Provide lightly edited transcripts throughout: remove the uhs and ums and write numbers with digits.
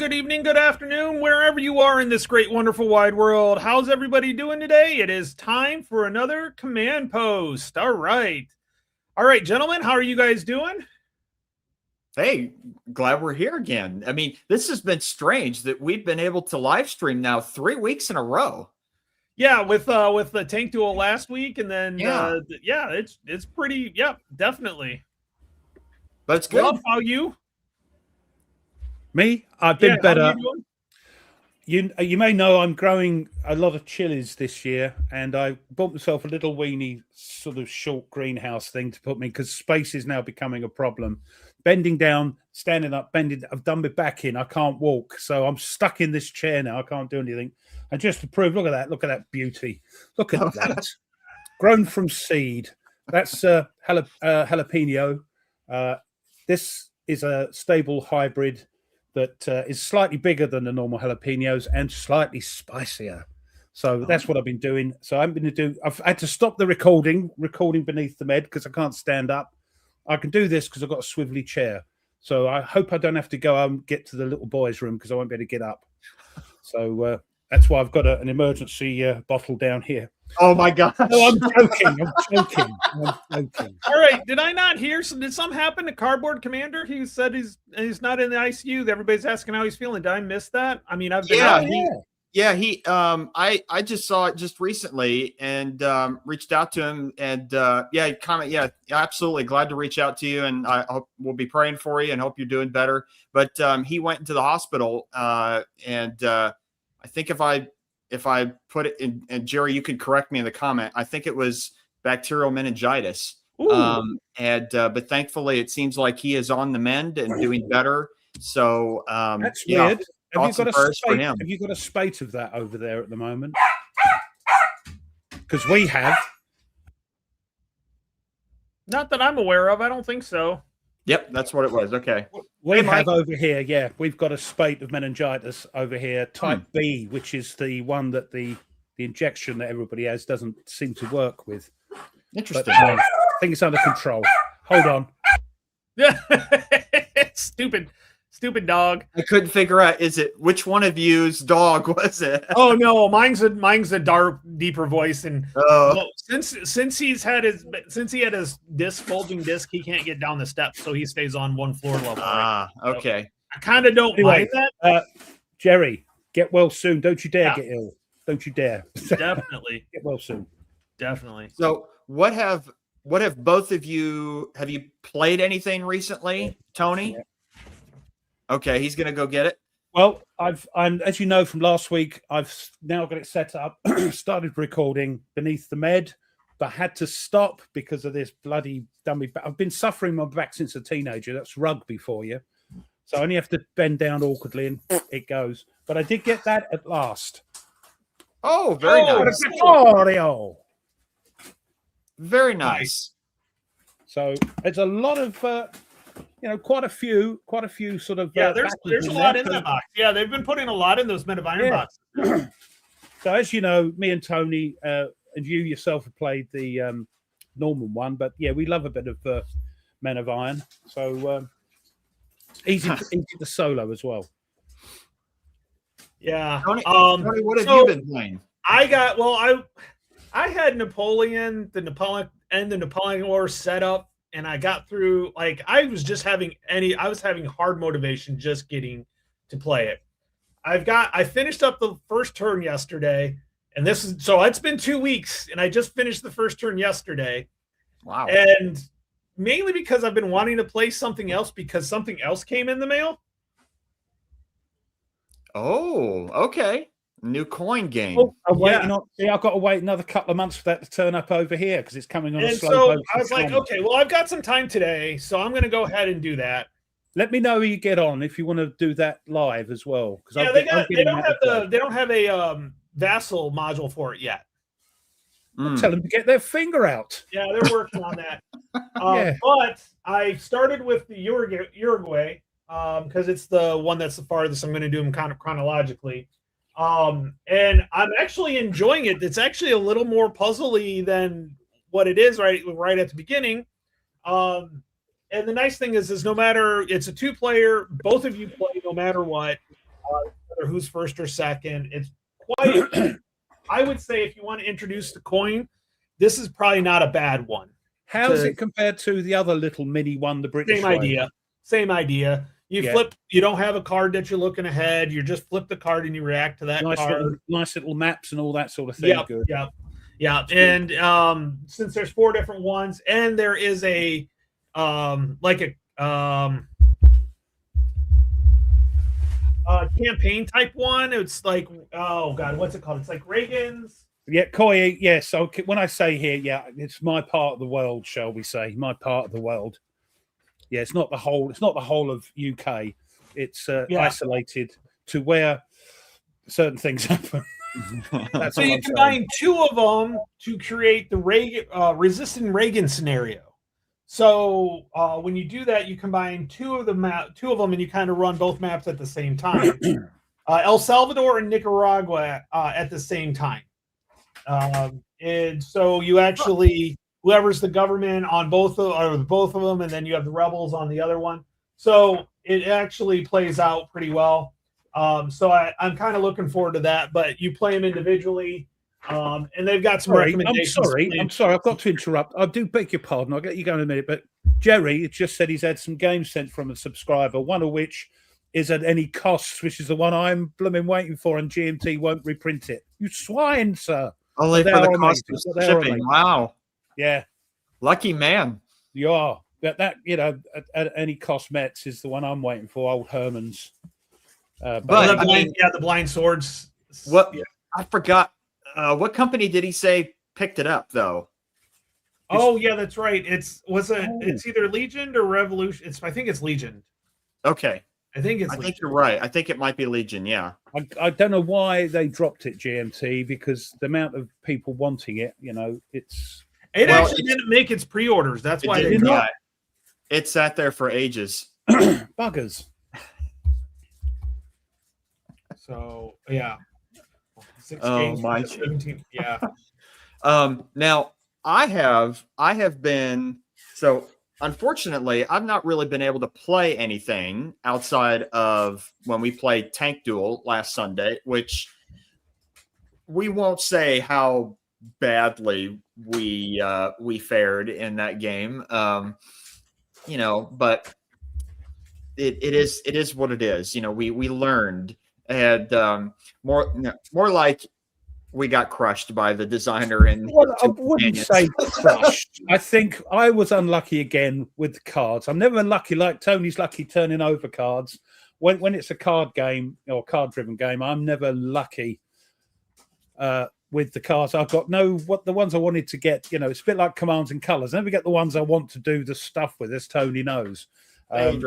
good evening, good afternoon, wherever you are in this great, wonderful, wide world. How's everybody doing today? It is time for another command post. All right. All right, gentlemen, how are you guys doing? Hey, glad we're here again. I mean, this has been strange that we've been able to live stream now 3 weeks in a row. Yeah, with the tank duel last week, and then Yeah. it's pretty. Yep, definitely. But it's good. Rob, how you? Me? I've Yeah, been how better. you doing? You may know I'm growing a lot of chilies this year, and I bought myself a little weeny sort of short greenhouse thing to put me because space is now becoming a problem. Bending down, standing up, bending. I've done my back in. I can't walk, so I'm stuck in this chair now. I can't do anything. And just to prove, look at that beauty. Look at that, grown from seed. That's jalapeno. This is a stable hybrid that is slightly bigger than the normal jalapenos and slightly spicier. So that's what I've been doing. So I'm going to do. I've had to stop the recording beneath the med because I can't stand up. I can do this because I've got a swivelly chair. So I hope I don't have to go and get to the little boys' room because I won't be able to get up. So that's why I've got an emergency bottle down here. Oh my gosh! No, I'm joking. All right, did I not hear? Did something happen to Cardboard Commander? He said he's not in the ICU. Everybody's asking how he's feeling. Did I miss that? I mean, I've been I just saw it just recently and reached out to him and absolutely glad to reach out to you, and I hope we'll be praying for you and hope you're doing better. But he went into the hospital and I think if I put it in, and Jerry, you can correct me in the comment, I think it was bacterial meningitis. But thankfully it seems like he is on the mend and doing better. So that's weird. Have you got a spate of that over there at the moment? Because we have. Not that I'm aware of. I don't think so. Yep, that's what it was. Okay. We have over here, yeah. We've got a spate of meningitis over here, type B, which is the one that the injection that everybody has doesn't seem to work with. Interesting. But, I think it's under control. Hold on. Yeah. Stupid dog. I couldn't figure out which one of you's dog was it? Oh no, mine's a dark, deeper voice, and since he had his bulging disc, he can't get down the steps, so he stays on one floor level. Okay. So I kind of don't mind that. Jerry, get well soon. Don't you dare get ill. Don't you dare. Definitely get well soon. Definitely. So what have both of you, have you played anything recently, Tony? Yeah. Okay, he's gonna go get it. Well, I'm as you know from last week, I've now got it set up, started recording beneath the med, but had to stop because of this bloody dummy back. I've been suffering my back since a teenager. That's rugby for you. So I only have to bend down awkwardly and it goes. But I did get that at last. Oh, very nice. Very nice. So it's a lot of quite a few sort of there's a lot in that box. Yeah, they've been putting a lot in those Men of Iron boxes. So as you know, me and Tony and you yourself have played the normal one, but yeah, we love a bit of Men of Iron. So easy to solo as well. Yeah. Tony, what have you been playing? I had Napoleon, the Napoleon War set up. And I got through, I was having hard motivation just getting to play it. I finished up the first turn yesterday, and it's been 2 weeks, and I just finished the first turn yesterday. Wow. And mainly because I've been wanting to play something else because something else came in the mail. Oh, okay. New coin game. I've got to wait another couple of months for that to turn up over here because it's coming on a slow boat. So I was like, okay, well, I've got some time today, so I'm going to go ahead and do that. Let me know how you get on if you want to do that live as well. Yeah, they don't have a Vassal module for it yet. Tell them to get their finger out. Yeah, they're working on that. But I started with the Uruguay because it's the one that's the farthest. I'm going to do them kind of chronologically. And I'm actually enjoying it. It's actually a little more puzzly than what it is right at the beginning. And the nice thing is no matter, it's a 2-player, both of you play no matter what. whether who's first or second. It's quite. I would say if you want to introduce the coin, this is probably not a bad one. How's it compared to the other little mini one, the British way? Same idea. You flip. You don't have a card that you're looking ahead. You just flip the card and you react to that card. Nice little maps and all that sort of thing. Yeah. And since there's 4 different ones, and there is a campaign type one. It's like, oh god, what's it called? It's like Reagan's. Yeah, Koi. Yes. Okay. When I say here, yeah, it's my part of the world, shall we say? My part of the world. Yeah, it's not the whole. It's not the whole of UK. It's isolated to where certain things happen. So you combine 2 of them to create the Reagan resisting Reagan scenario. So when you do that, you combine 2 of them, and you kind of run both maps at the same time. El Salvador and Nicaragua at the same time. And so you actually, whoever's the government on both of them, and then you have the rebels on the other one. So it actually plays out pretty well. So I'm kind of looking forward to that. But you play them individually, and they've got some recommendations. I'm sorry. I've got to interrupt. I do beg your pardon. I'll get you going in a minute. But Jerry just said he's had some games sent from a subscriber, one of which is at any cost, which is the one I'm blooming waiting for, and GMT won't reprint it. You swine, sir. Only for the cost of shipping. Wow. Yeah. Lucky man. You are. That at any cost Mets is the one I'm waiting for, old Herman's. The blind swords. What? Yeah. I forgot. What company did he say picked it up, though? Yeah, that's right. It's either Legion or Revolution. I think it's Legion. Okay. I think you're right. I think it might be Legion. Yeah. I don't know why they dropped it, GMT, because the amount of people wanting it, it actually didn't make its pre-orders. That's why they dropped it. It sat there for ages. Buggers. So yeah. 6 games. My 17. Yeah. Now I have been so. Unfortunately, I've not really been able to play anything outside of when we played Tank Duel last Sunday, which we won't say how badly we fared in that game. But it is what it is. We learned, and more like we got crushed by the designer. And I wouldn't say crushed. I think I was unlucky again with cards. I'm never unlucky like Tony's lucky turning over cards. When it's a card game or card-driven game, I'm never lucky with the cards. I've got the ones I wanted to get. It's a bit like commands and colours. I never get the ones I want to do the stuff with, as Tony knows. So I think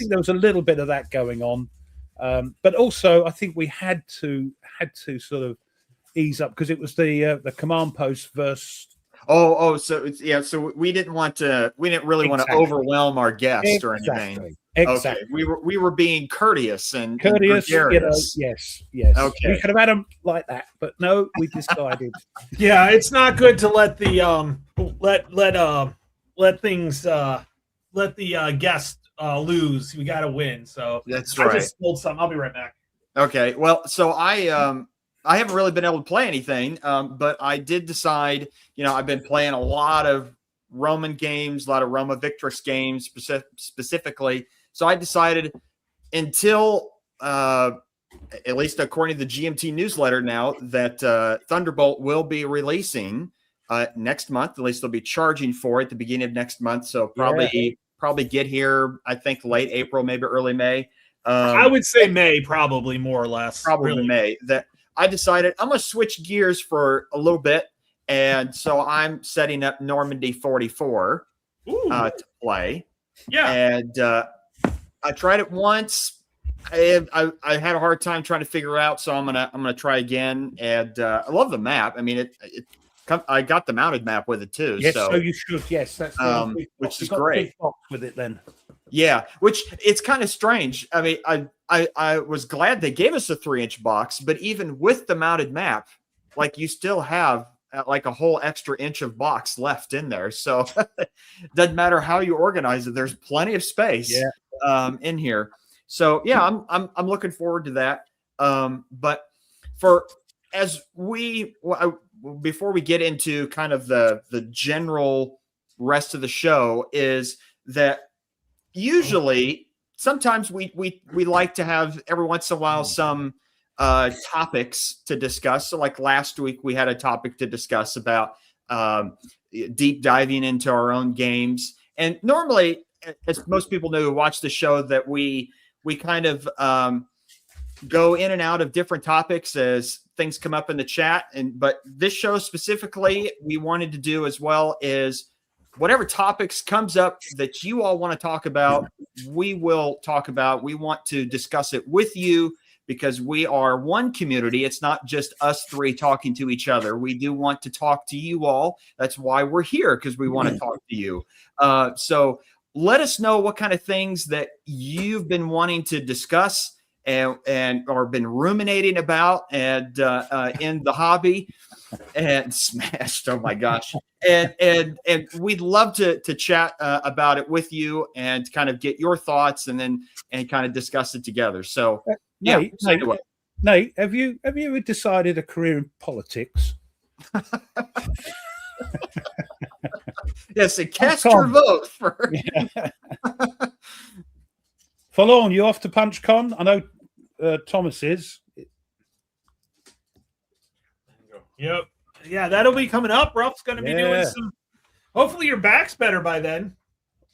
there was a little bit of that going on, but also I think we had to sort of ease up because it was the command post versus. So we didn't really want to overwhelm our guest or anything. Exactly. Okay. We were being courteous and yes. Okay. We could have had them like that, but no, we decided. Yeah, it's not good to let the guest lose. We got to win. So that's right. I just spilled something. I'll be right back. Okay. Well, so I haven't really been able to play anything, but I did decide, I've been playing a lot of Roman games, a lot of Roma Victrix games specifically. So I decided until, at least according to the GMT newsletter now, that Thunderbolt will be releasing next month. At least they'll be charging for it at the beginning of next month. So probably get here, I think, late April, maybe early May. I would say May, probably more or less. Probably really. May. That I decided I'm going to switch gears for a little bit. And so I'm setting up Normandy 44 to play. Yeah. And I tried it once. I had a hard time trying to figure out, so I'm gonna try again. And I love the map. I mean, I got the mounted map with it too. Yes, so you should. Yes, that's which is great. Box with it then. Yeah, which it's kind of strange. I mean, I was glad they gave us a 3-inch box, but even with the mounted map, like you still have like a whole extra inch of box left in there. So doesn't matter how you organize it. There's plenty of space in here. So yeah, I'm looking forward to that. But for as we before we get into kind of the general rest of the show, is that usually sometimes we like to have every once in a while some topics to discuss. So like last week we had a topic to discuss about deep diving into our own games. And normally, as most people know who watch the show, that we kind of go in and out of different topics as things come up in the chat. But this show specifically, we wanted to do as well is whatever topics comes up that you all want to talk about, we will talk about. We want to discuss it with you because we are one community. It's not just us three talking to each other. We do want to talk to you all. That's why we're here, because we want to talk to you. So let us know what kind of things that you've been wanting to discuss and or been ruminating about and in the hobby. And smashed. Oh my gosh. And we'd love to chat about it with you and kind of get your thoughts and kind of discuss it together. So yeah. Nate, have you ever decided a career in politics? Yes, and cast your vote for Follow on, you off to PunchCon? I know Thomas is. Yep. Yeah, that'll be coming up. Ruff's going to be doing some. Hopefully, your back's better by then.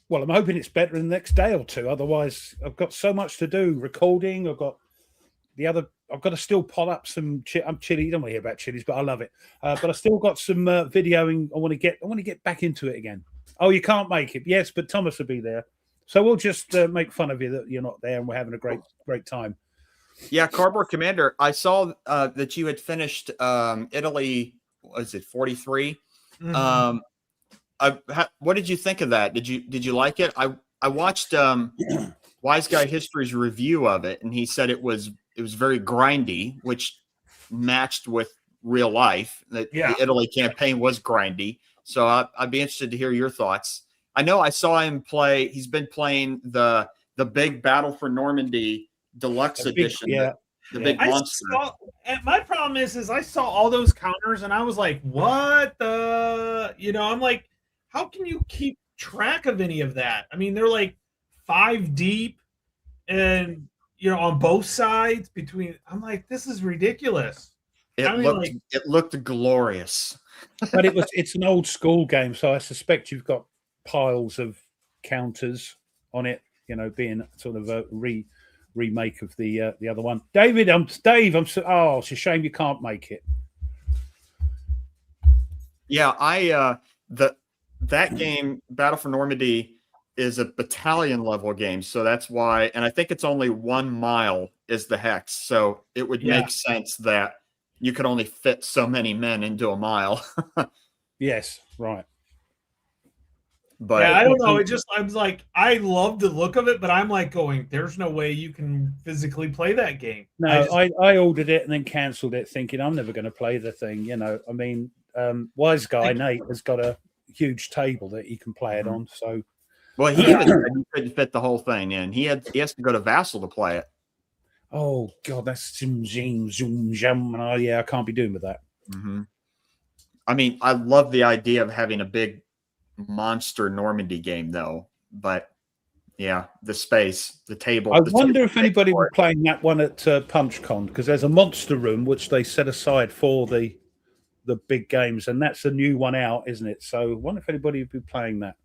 Well, I'm hoping it's better in the next day or two. Otherwise, I've got so much to do. Recording. I've got to still pot up some. I'm chili. You don't want to hear about chilies, but I love it. But I still got some videoing. I want to get back into it again. Oh, you can't make it. Yes, but Thomas will be there. So we'll just make fun of you that you're not there, and we're having a great time. Yeah, Cardboard Commander, I saw that you had finished Italy, was it 43? Mm-hmm. What did you think of that? Did you like it? I watched Wise Guy History's review of it, and he said it was very grindy, which matched with real life. The Italy campaign was grindy. So I'd be interested to hear your thoughts. I know I saw him play. He's been playing the big Battle for Normandy Deluxe edition, the big monster. And my problem is I saw all those counters and I was like, what the, I'm like, how can you keep track of any of that? I mean, they're like 5 deep and, on both sides I'm like, this is ridiculous. It looked glorious. But it's an old school game. So I suspect you've got piles of counters on it, being sort of a remake of the other one. Dave, it's a shame you can't make it. Yeah, that game, Battle for Normandy, is a battalion level game, so that's why. And I think it's only 1 mile is the hex, so it would make sense that you could only fit so many men into a mile. Yes, right. But I don't know. I'm like, I love the look of it, but I'm like going, there's no way you can physically play that game. No, I ordered it and then cancelled it, thinking I'm never going to play the thing. I mean, Wise Guy Nate has got a huge table that he can play it on. So, well, he even said he couldn't fit the whole thing in. He has to go to Vassal to play it. Oh God, that's zoom, zoom. I can't be doing with that. Mm-hmm. I mean, I love the idea of having a big monster Normandy game, though. But yeah, the space, the table. I wonder if anybody were playing that one at PunchCon, because there's a monster room which they set aside for the big games, and that's a new one out, isn't it? So I wonder if anybody would be playing that.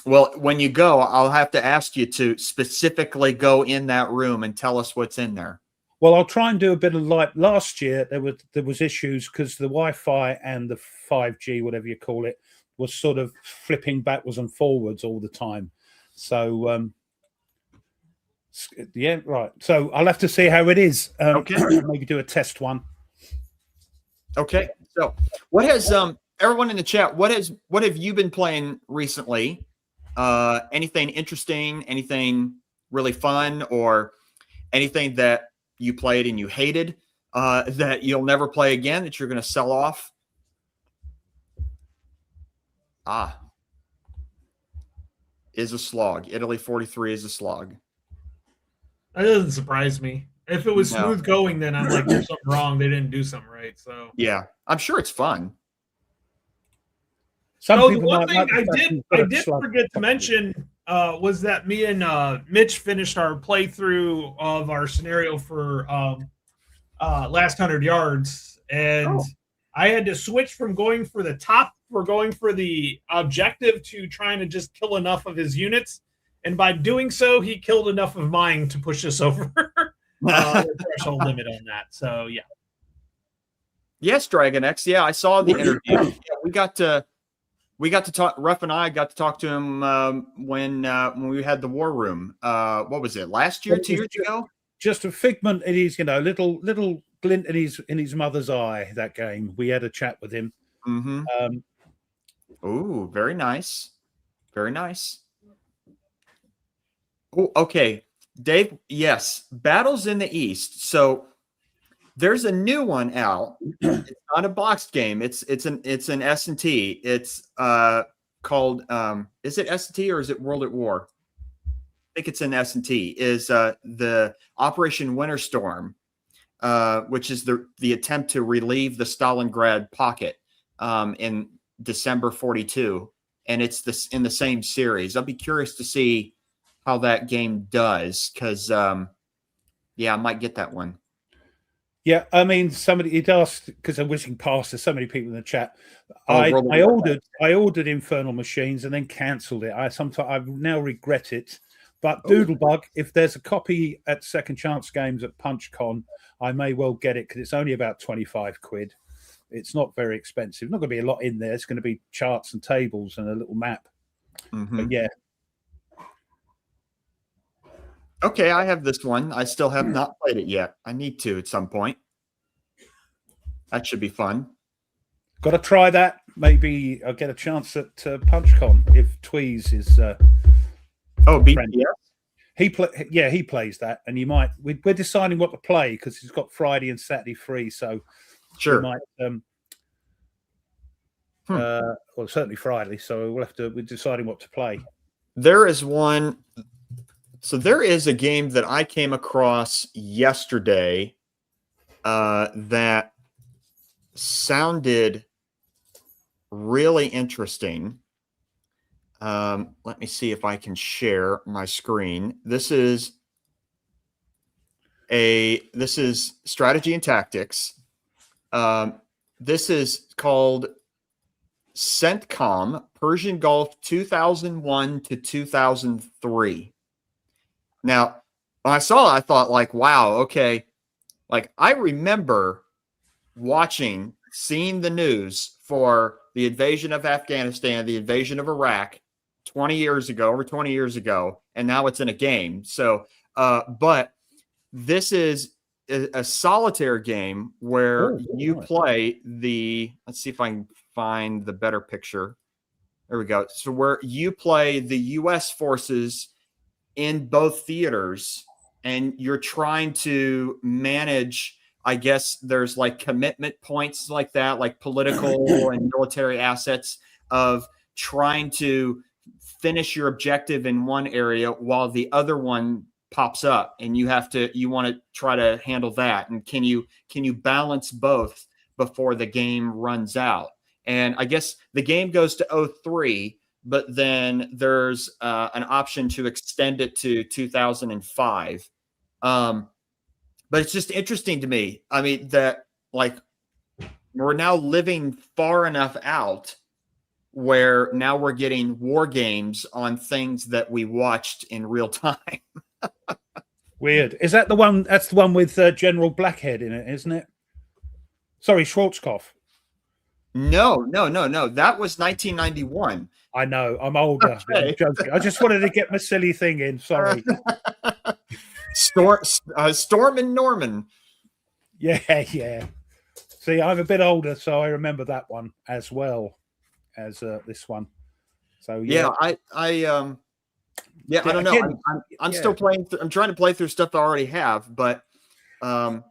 Well, when you go, I'll have to ask you to specifically go in that room and tell us what's in there. Well, I'll try and do a bit of last year. There was issues because the Wi-Fi and the 5G, whatever you call it, was sort of flipping backwards and forwards all the time. So, yeah, right. So I'll have to see how it is. Okay. Maybe do a test one. Okay. So what has everyone in the chat, what have you been playing recently? Anything interesting, anything really fun, or anything that you played and you hated that you'll never play again, that you're going to sell off? Is a slog. Italy 43 is a slog. That doesn't surprise me. If it was No. smooth going, then I'm like, there's something wrong. They didn't do something right. So Yeah, I'm sure it's fun. Some the people one might thing like the I fact did you've got I a did slug. forget to mention was that me and Mitch finished our playthrough of our scenario for last 100 yards, and Oh. I had to switch from going for the objective to trying to just kill enough of his units, and by doing so, he killed enough of mine to push us over the threshold limit on that. So yeah. Yes, Dragon X. Yeah, I saw the interview. Yeah, we got to talk. Ruff and I got to talk to him when we had the war room. What was it? Last year, 2 years ago? Just a figment in his, little glint in his mother's eye. That game, we had a chat with him. Mm-hmm. Oh, very nice, very nice. Oh, okay, Dave. Yes, Battles in the East. So there's a new one out. It's not a boxed game. It's an S&T. It's called is it S&T or is it World at War? I think it's an S&T. Is the Operation Winter Storm, which is the attempt to relieve the Stalingrad pocket in December 42, and it's in the same series. I'll be curious to see how that game does because yeah, I might get that one. Yeah, I mean, somebody it asked because I'm wishing past. There's so many people in the chat. Oh, I ordered Infernal Machines and then cancelled it. I now regret it. But Doodlebug, if there's a copy at Second Chance Games at PunchCon, I may well get it because it's only about 25 quid. It's not very expensive. Not going to be a lot in there. It's going to be charts and tables and a little map. Mm-hmm. But yeah. Okay, I have this one. I still have not played it yet. I need to at some point. That should be fun. Got to try that. Maybe I'll get a chance at PunchCon if Tweez is. BTS? He plays that, and you might. We're deciding what to play because he's got Friday and Saturday free, so sure. We might. Well, certainly Friday, so we're deciding what to play. There is one. So there is a game that I came across yesterday that sounded really interesting. Let me see if I can share my screen. This is strategy and tactics. This is called CENTCOM Persian Gulf 2001 to 2003. Now, when I saw it, I thought, like, wow, okay. Like, I remember seeing the news for the invasion of Afghanistan, the invasion of Iraq over 20 years ago, and now it's in a game. So, but this is a solitaire game where you play let's see if I can find the better picture. There we go. So where you play the U.S. forces in both theaters, and you're trying to manage, I guess there's like commitment points like that, like political and military assets of trying to finish your objective in one area while the other one pops up, and you want to try to handle that. And can you balance both before the game runs out? And I guess the game goes to 2003, but then there's an option to extend it to 2005. But it's just interesting to me. I mean, that like we're now living far enough out where now we're getting war games on things that we watched in real time. Weird. Is that the one? That's the one with General Blackhead in it, isn't it? Sorry, Schwarzkopf. No. That was 1991. I know. I'm older. Okay. I'm joking. I just wanted to get my silly thing in. Sorry. Storm and Norman. Yeah. See, I'm a bit older, so I remember that one as well as this one. So yeah, I don't know. Again, I'm still playing. I'm trying to play through stuff I already have, but 20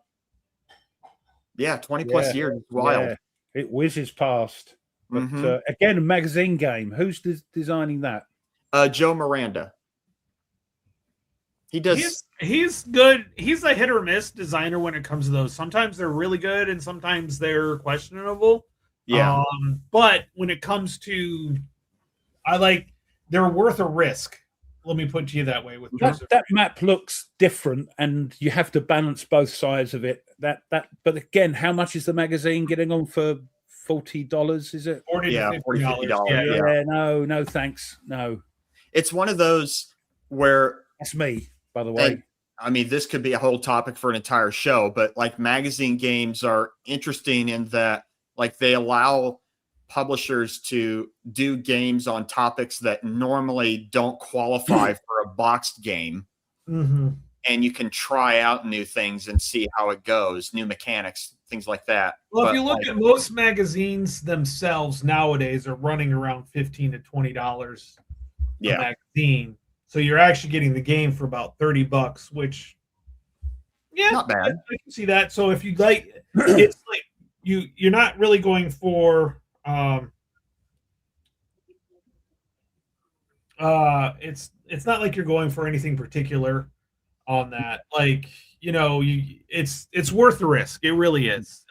plus years is wild. Yeah. It whizzes past. But again, a magazine game. Who's designing that? Joe Miranda. He does. He's good. He's a hit or miss designer when it comes to those. Sometimes they're really good, and sometimes they're questionable. Yeah. But when it comes to, they're worth a risk. Let me put it to you that way. With that map looks different, and you have to balance both sides of it. But again, how much is the magazine getting on for $40? Is it $40 to $50? Yeah, no, thanks, no. It's one of those where that's me, by the way. I mean, this could be a whole topic for an entire show, but like magazine games are interesting in that, like, they allow publishers to do games on topics that normally don't qualify for a boxed game. Mm-hmm. And you can try out new things and see how it goes, new mechanics, things like that. Well, if you look at most magazines themselves nowadays are running around $15 to $20 a magazine. So you're actually getting the game for about $30, which, not bad. I can see that. So if you like, it's like you're not really going for it's not like you're going for anything particular on that. Like, it's worth the risk. It really is.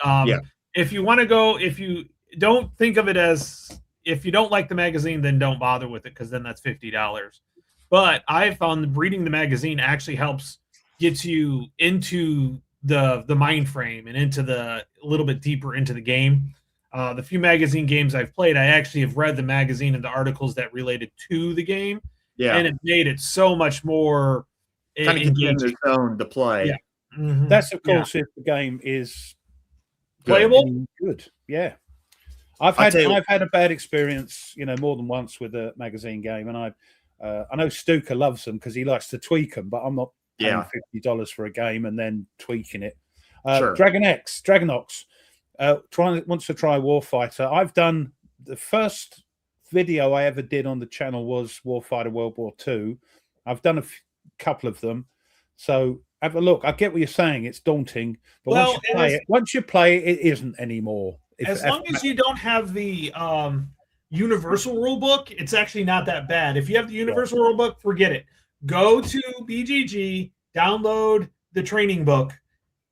If you want to go, if you don't think of it as, if you don't like the magazine, then don't bother with it, because then that's $50. But I found reading the magazine actually helps get you into the mind frame and into a little bit deeper into the game. The few magazine games I've played, I actually have read the magazine and the articles that related to the game. Yeah. And it made it so much more kind of gives them their zone to play. Yeah. Mm-hmm. That's, of course, if the game is playable. Good. Yeah. I've had a bad experience, more than once with a magazine game, and I know Stuka loves them because he likes to tweak them, but I'm not paying $50 for a game and then tweaking it. Sure. Dragonox wants to try Warfighter. I've done the first video I ever did on the channel was Warfighter World War II. I've done a couple of them, so have a look. I get what you're saying; it's daunting, but once you play it, it isn't anymore. As long as you don't have the universal rule book, it's actually not that bad. If you have the universal rule book, forget it. Go to BGG, download the training book.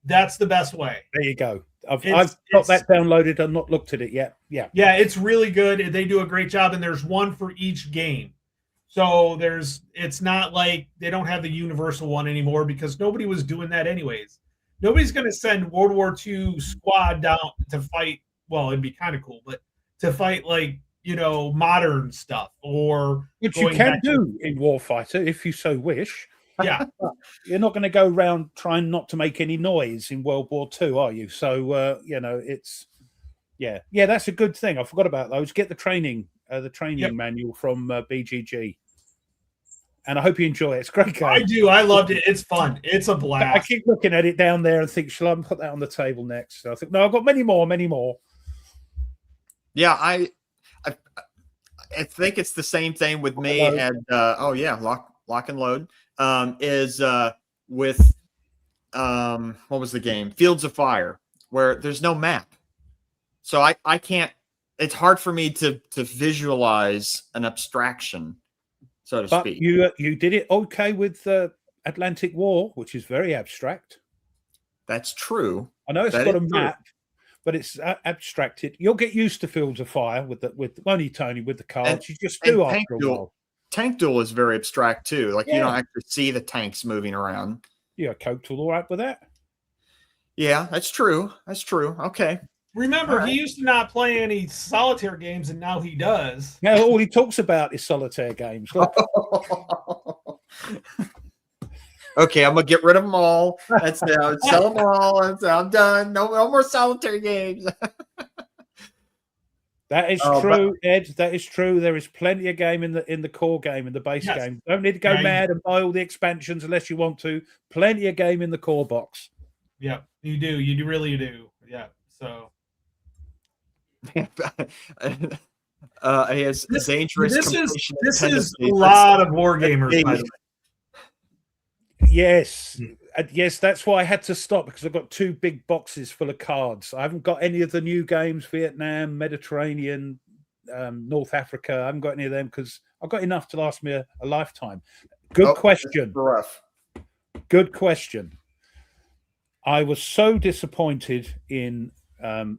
That's the best way. There you go. I've got that downloaded. I've not looked at it yet. Yeah, it's really good. They do a great job, and there's one for each game. So it's not like they don't have the universal one anymore, because nobody was doing that anyways. Nobody's going to send World War II squad down to fight. Well, it'd be kind of cool, but to fight modern stuff, or which you can do in Warfighter if you so wish. Yeah, you're not going to go around trying not to make any noise in World War II, are you? So it's that's a good thing. I forgot about those. Get the training manual from BGG, and I hope you enjoy it. It's a great game. I do. I loved it. It's fun. It's a blast. I keep looking at it down there and think, shall I put that on the table next? So I think, no, I've got many more. Yeah, I think it's the same thing with me. And lock and load is with what was the game? Fields of Fire, where there's no map, so I can't. It's hard for me to visualize an abstraction, so to speak. You did it okay with Atlantic War, which is very abstract. That's true. I know it's got a map, but it's abstracted. You'll get used to Fields of Fire with only Tony with the cards. You just do after a while. Tank Duel is very abstract too. Like you don't actually see the tanks moving around. Yeah, Coke Tool, all right with that? Yeah, that's true. Okay. Remember, he used to not play any solitaire games, and now he does. Yeah, all he talks about is solitaire games. Okay, I'm gonna get rid of them all. That's it. Sell them all. I'm done. No more solitaire games. That is true, Ed. That is true. There is plenty of game in the core game, in the base game. Don't need to go mad and buy all the expansions unless you want to. Plenty of game in the core box. Yeah, you do. You really do. Yeah. So. He has dangerous. This is a lot of war gamers, by the way. Yes. Yes, that's why I had to stop, because I've got 2 big boxes full of cards. I haven't got any of the new games, Vietnam, Mediterranean, North Africa. I haven't got any of them because I've got enough to last me a lifetime. Good question. Rough. Good question. I was so disappointed in the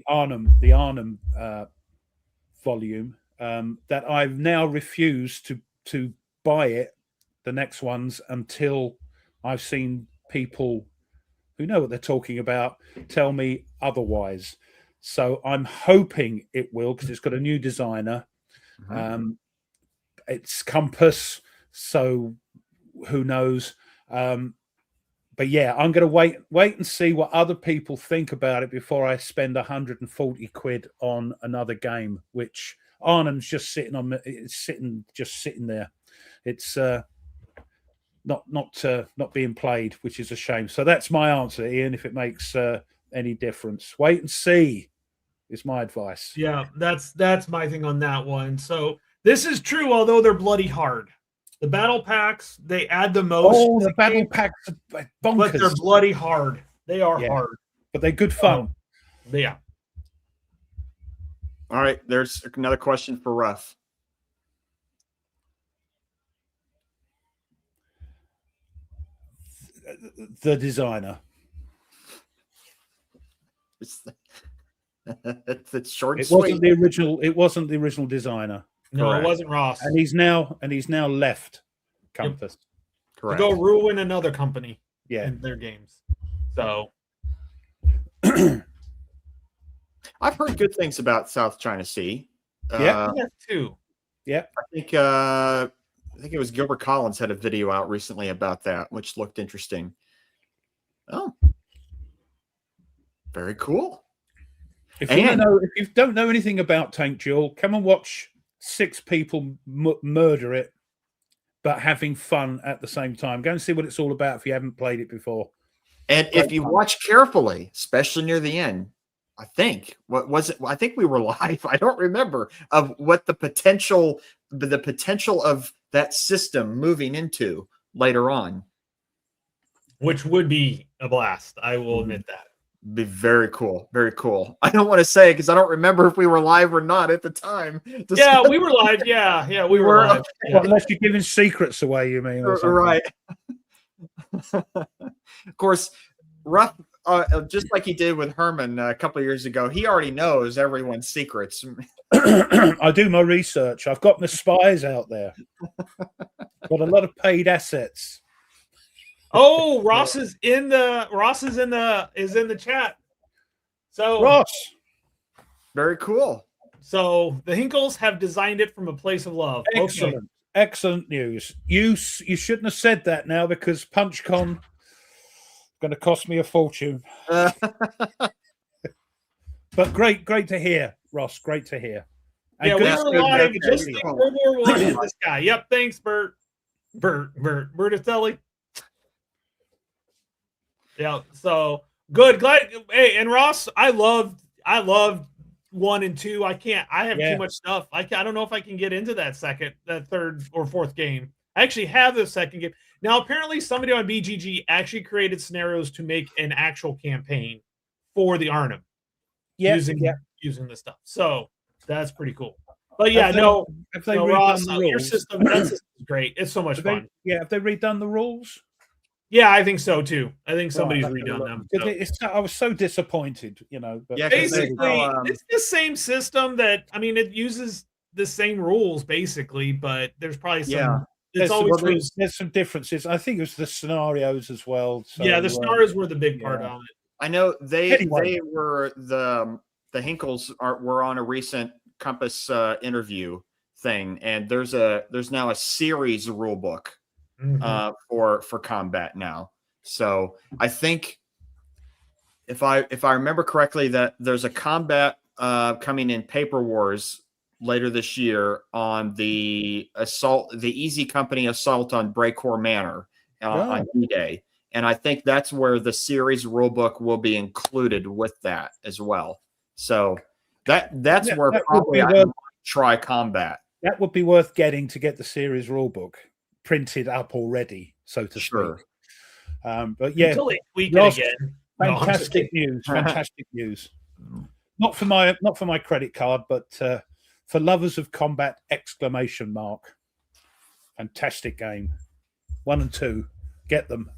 Arnhem volume that I've now refused to buy it, the next ones, until I've seen people who know what they're talking about tell me otherwise. So I'm hoping it will, because it's got a new designer. It's Compass, so who knows? But yeah, I'm going to wait and see what other people think about it before I spend 140 quid on another game, which Arnhem's just sitting there. It's not being played, which is a shame. So that's my answer, Ian. If it makes any difference, wait and see is my advice. Yeah, that's my thing on that one. So this is true, although they're bloody hard. The battle packs, they add the most. Oh, the battle packs are bonkers. But they're bloody hard. They are hard. But they're good fun. Yeah. All right, there's another question for Ruff. The designer. It's short. It wasn't the original. It wasn't the original designer. No, Correct. It wasn't Ross. And he's now left Compass. To Correct. go ruin another company. Yeah. In their games. So I've heard good things about South China Sea. Yeah. too. Yeah. I think it was Gilbert Collins had a video out recently about that, which looked interesting. Oh, very cool. If you don't know anything about Tank Duel, come and watch 6 people murder it, but having fun at the same time. Go and see what it's all about if you haven't played it before. And if you watch carefully, especially near the end, I think I think we were live. I don't remember of what the potential of that system moving into later on. Which would be a blast. I will admit that. Be very cool. Very cool. I don't want to say because I don't remember if we were live or not at the time. Yeah, we were live. Yeah, we were live. Yeah. Well, unless you're giving secrets away, you mean? Right. Of course, Ruff, just like he did with Herman a couple of years ago, he already knows everyone's secrets. I do my research. I've got my spies out there. Got a lot of paid assets. Oh, Ross is in the chat. So Ross. Very cool. So the Hinkles have designed it from a place of love. Excellent. Okay. Excellent news. You shouldn't have said that now because PunchCon is going to cost me a fortune. But great to hear, Ross. Great to hear. And we were live just like World War I. This guy. Yep. Thanks, Bert. Bertatelli. Yeah. So good. Glad. Hey, and Ross, I loved 1 and 2. I have too much stuff. I don't know if I can get into that third or fourth game. I actually have the second game. Now, apparently somebody on BGG actually created scenarios to make an actual campaign for the Arnhem. Using the stuff. So that's pretty cool. But yeah, Ross, your system, that system is great. It's so much fun. Have they redone the rules? Yeah, I think so too. I think somebody's redone them. So. I was so disappointed, But basically, it's the same system it uses the same rules basically, but there's probably some. There's some differences. I think it was the scenarios as well. So, the scenarios were the big part on it. I know they were the Hinkles were on a recent Compass interview thing, and there's now a series rule book. For combat now. So I think if I remember correctly that there's a combat coming in Paper Wars later this year on the Easy Company assault on Breakcore Manor on D-Day. And I think that's where the series rulebook will be included with that as well. So that's where probably I might try combat. That would be worth getting to get the series rulebook printed up already, so to speak. But yeah, until they tweak it again. Fantastic news! Fantastic news. Not for my credit card, but for lovers of combat! ! Fantastic game. 1 and 2. Get them.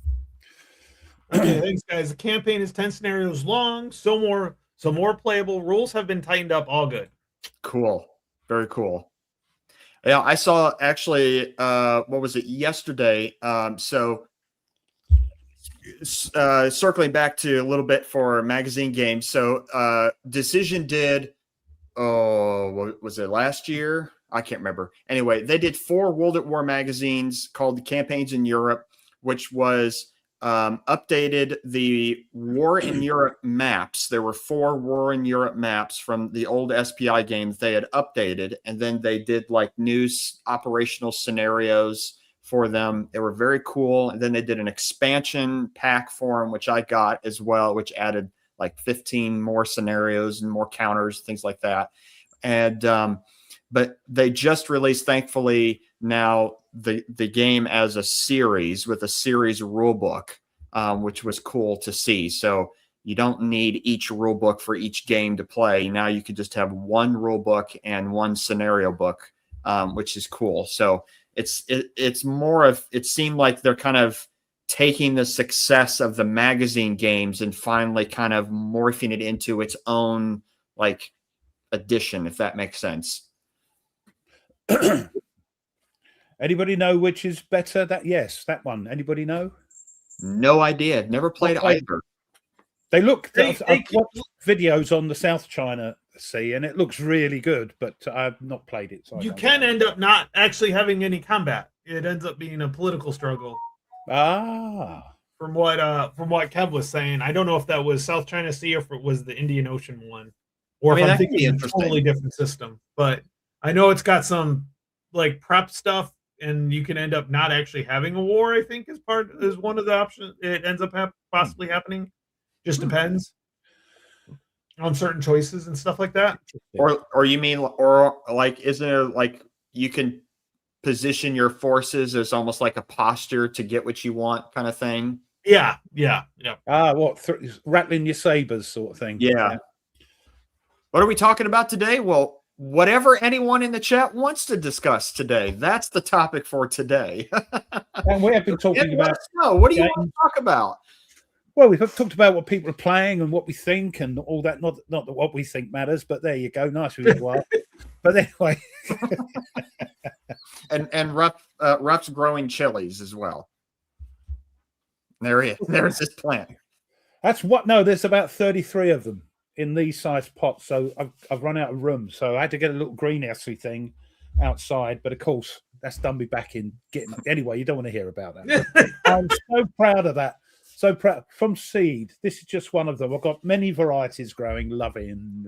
Okay, thanks, guys. The campaign is 10 scenarios long, so more playable. Rules have been tightened up. All good. Cool. Very cool. Yeah, I saw actually, what was it, yesterday? Circling back to a little bit for magazine games. So Decision did, what was it, last year? I can't remember. Anyway, they did 4 World at War magazines called the Campaigns in Europe, which was updated the War in Europe maps. There were 4 War in Europe maps from the old SPI games they had updated, and then they did like new operational scenarios for them. They were very cool. And then they did an expansion pack for them, which I got as well, which added like 15 more scenarios and more counters, things like that. And but they just released, thankfully, now the game as a series with a series rule book, which was cool to see. So you don't need each rule book for each game to play. Now you can just have one rule book and one scenario book, which is cool. So it's more of, it seemed like they're kind of taking the success of the magazine games and finally kind of morphing it into its own like edition, if that makes sense. Anybody know which is better? Yes, that one. Anybody know? No idea. Never played either. They look. I've watched videos on the South China Sea, and it looks really good. But I've not played it. So you can end up not actually having any combat. It ends up being a political struggle. From what Kev was saying, I don't know if that was South China Sea or if it was the Indian Ocean one, or if I'm thinking a totally different system. But I know it's got some like prep stuff, and you can end up not actually having a war. I think is one of the options. It ends up possibly happening. Just depends on certain choices and stuff like that. Or you mean, or like, isn't it like you can position your forces as almost like a posture to get what you want, kind of thing? Yeah. Rattling your sabers, sort of thing. Yeah. What are we talking about today? Well, whatever anyone in the chat wants to discuss today, that's the topic for today. And we have been talking about. What do you want to talk about? Well, we've talked about what people are playing and what we think and all that. Not that what we think matters, but there you go. Nice with you. But anyway. and Ruff's growing chilies as well. There he is. There's his plant. That's what? No, there's about 33 of them in these size pots. So I've run out of room. So I had to get a little greenhousey thing outside. But of course, that's done me back in getting. Anyway, you don't want to hear about that. I'm so proud of that. So proud. From seed. This is just one of them. I've got many varieties growing. Loving.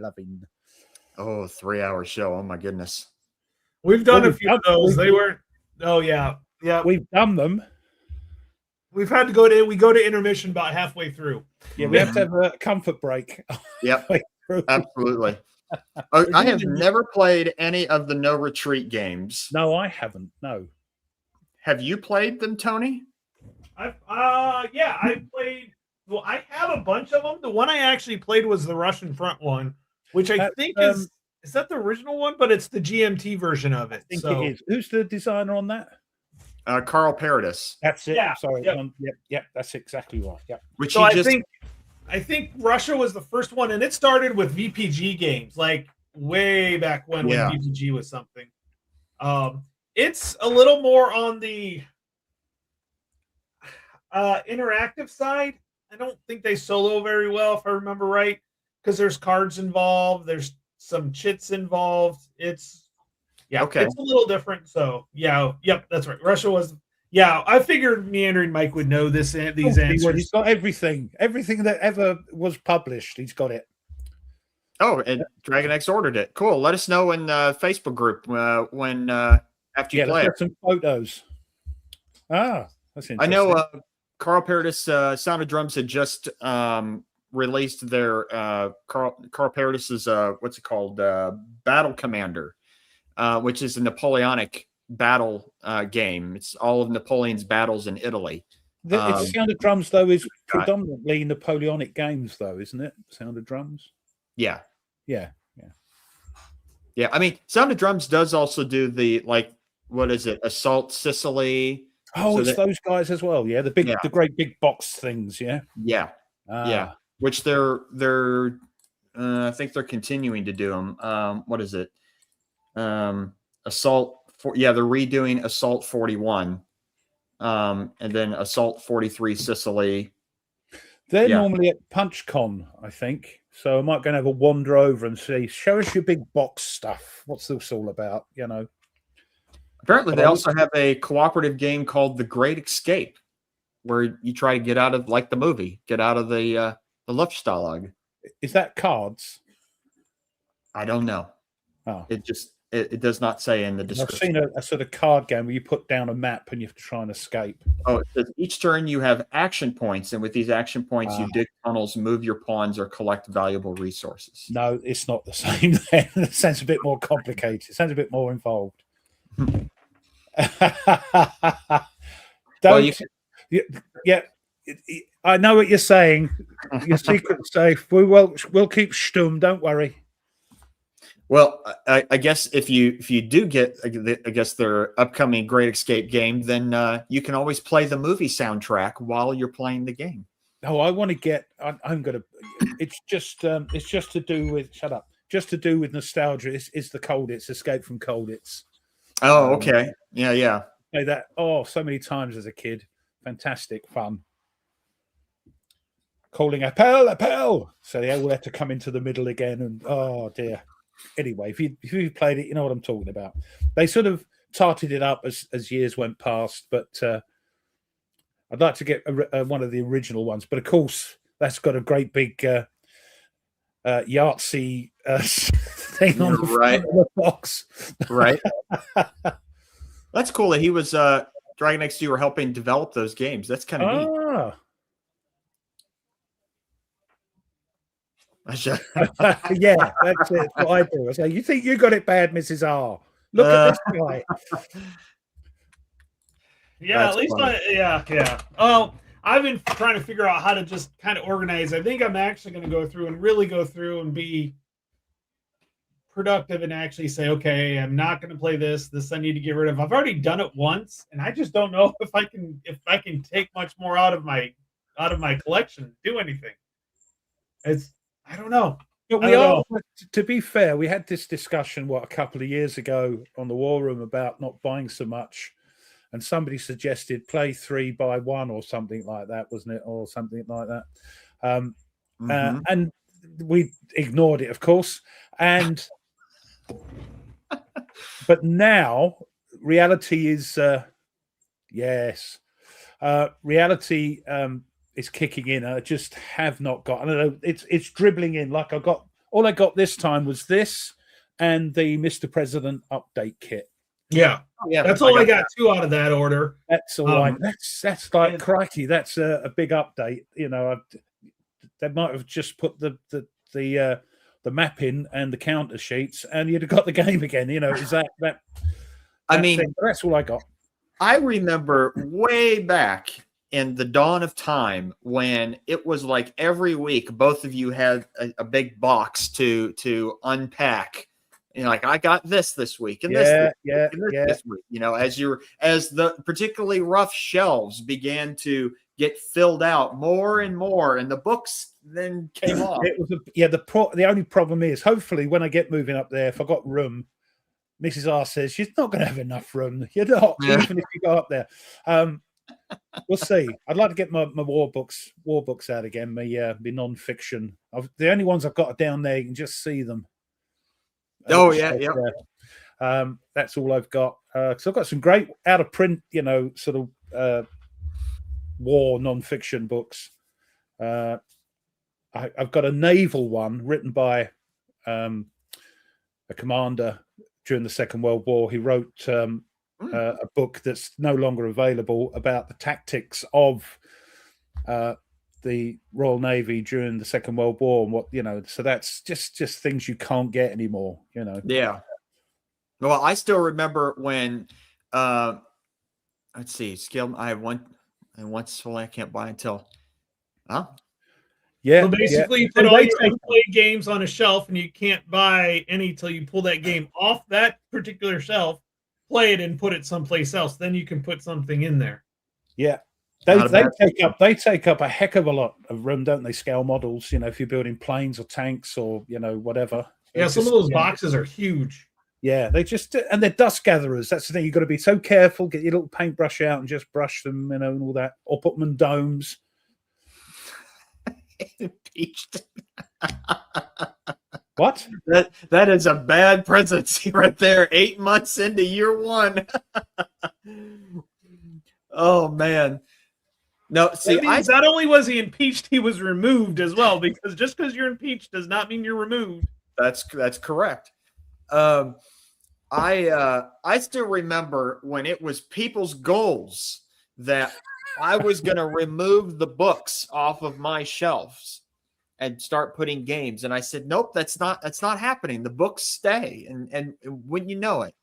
Oh, 3-hour show. Oh my goodness. We've done a few of those. They weren't. Oh yeah. We've done them. We've had to go to intermission about halfway through. Yeah, we have to have a comfort break. Yep, absolutely. I have never played any of the No Retreat games. No, I haven't. No. Have you played them, Tony? I played. Well, I have a bunch of them. The one I actually played was the Russian Front one, which I think is that the original one, but it's the GMT version of it. I think it is. Who's the designer on that? Carl Paradis. That's it. Yeah, sorry. Yep. That's exactly right. Yep. Which so I think Russia was the first one, and it started with VPG games, like way back when VPG was something. It's a little more on the interactive side. I don't think they solo very well, if I remember right, because there's cards involved, there's some chits involved. It's okay. It's a little different. So that's right. Russia was. Yeah, I figured Meandering Mike would know these answers. He's got everything that ever was published. He's got it. Oh, and Dragon X ordered it. Cool. Let us know in the Facebook group when after you play. Let's get some photos. That's interesting. I know Carl Paradis, Sound of Drums had just released their Carl Paradis's what's it called, Battle Commander, which is a Napoleonic battle game. It's all of Napoleon's battles in Italy. Sound of Drums, though, is predominantly Napoleonic games, though, isn't it? Sound of Drums. Yeah. Yeah. I mean, Sound of Drums does also do the, like, what is it? Assault Sicily. Oh, So it's that those guys as well. Yeah, the great big box things. Yeah, yeah. Which they're I think they're continuing to do them. What is it? Assault. They're redoing Assault 41, and then Assault 43 Sicily. They're normally at PunchCon, I think. So I might go and have a wander over and see. Show us your big box stuff. What's this all about? Apparently, they also have a cooperative game called The Great Escape, where you try to get out of, like the movie, get out of the Luftstalag. Is that cards? I don't know. Oh, it does not say in the description. I've seen a sort of card game where you put down a map and you have to try and escape. Oh, it says each turn you have action points, and with these action points, you dig tunnels, move your pawns, or collect valuable resources. No, it's not the same. It sounds a bit more complicated. It sounds a bit more involved. I know what you're saying. Your secret's safe. We'll keep stum. Don't worry. Well, I guess if you do get, I guess, their upcoming Great Escape game, then you can always play the movie soundtrack while you're playing the game. Oh, I want to get. I'm gonna. It's just to do with. Shut up. Just to do with nostalgia. It's the Colditz. Escape from Colditz. Oh, okay. Yeah. Play that. So many times as a kid. Fantastic fun. Calling appel. So they all had to come into the middle again, and oh dear. Anyway, if you played it, you know what I'm talking about. They sort of tarted it up as years went past, but I'd like to get one of the original ones. But of course, that's got a great big Yahtzee thing on the front of the box. Right. That's cool that he was Dragon X2 were helping develop those games. That's kind of neat. Yeah, that's it. That's what I do. I say, you think you got it bad, Mrs. R? Look at this guy. Yeah, that's at least yeah. Oh, I've been trying to figure out how to just kind of organize. I think I'm actually going to go through and be productive and actually say, okay, I'm not going to play this. This I need to get rid of. I've already done it once, and I just don't know if I can take much more out of my collection, do anything. I don't know. But to be fair, we had this discussion, a couple of years ago on the War Room about not buying so much. And somebody suggested play 3 by 1 or something like that, wasn't it? Or something like that. And we ignored it, of course. But now reality is, reality is kicking in. I just have not got. I don't know. It's dribbling in. Like all I got this time was this and the Mr. President update kit. Yeah. That's all I got 2 out of that order. That's all right. That's like crikey. That's a big update. They might have just put the map in and the counter sheets, and you'd have got the game again. Is that? I mean, that's all I got. I remember way back in the dawn of time when it was like every week, both of you had a big box to unpack. Like I got this week and this week. As the particularly rough shelves began to get filled out more and more, and the books then came off. It was the only problem is, hopefully, when I get moving up there, if I got room, Mrs. R says she's not going to have enough room. You're not, even if you go up there. We'll see. I'd like to get my war books out again. My non-fiction. The only ones I've got down there, you can just see them. That's all I've got. So I've got some great out of print, sort of war non-fiction books. I've got a naval one written by a commander during the Second World War. He wrote a book that's no longer available about the tactics of the Royal Navy during the Second World War and what. So that's just things you can't get anymore. Yeah. Well, I still remember when. Let's see. Skill. I have one, and once I can't buy until. Huh? Yeah. So basically, you put all your unplayed games on a shelf, and you can't buy any till you pull that game off that particular shelf, play it and put it someplace else. Then you can put something in there. Yeah. They take up a heck of a lot of room, don't they? Scale models, if you're building planes or tanks or whatever. Yeah, some of those boxes are huge. Yeah, and they're dust gatherers. That's the thing. You've got to be so careful. Get your little paintbrush out and just brush them, and all that, or put them in domes. Impeached. What? That is a bad presidency right there. 8 months into year one. Oh man. No, see, not only was he impeached, he was removed as well. Because just because you're impeached does not mean you're removed. That's correct. I still remember when it was people's goals that I was going to remove the books off of my shelves and start putting games. And I said, nope, that's not happening. The books stay. And when you know it,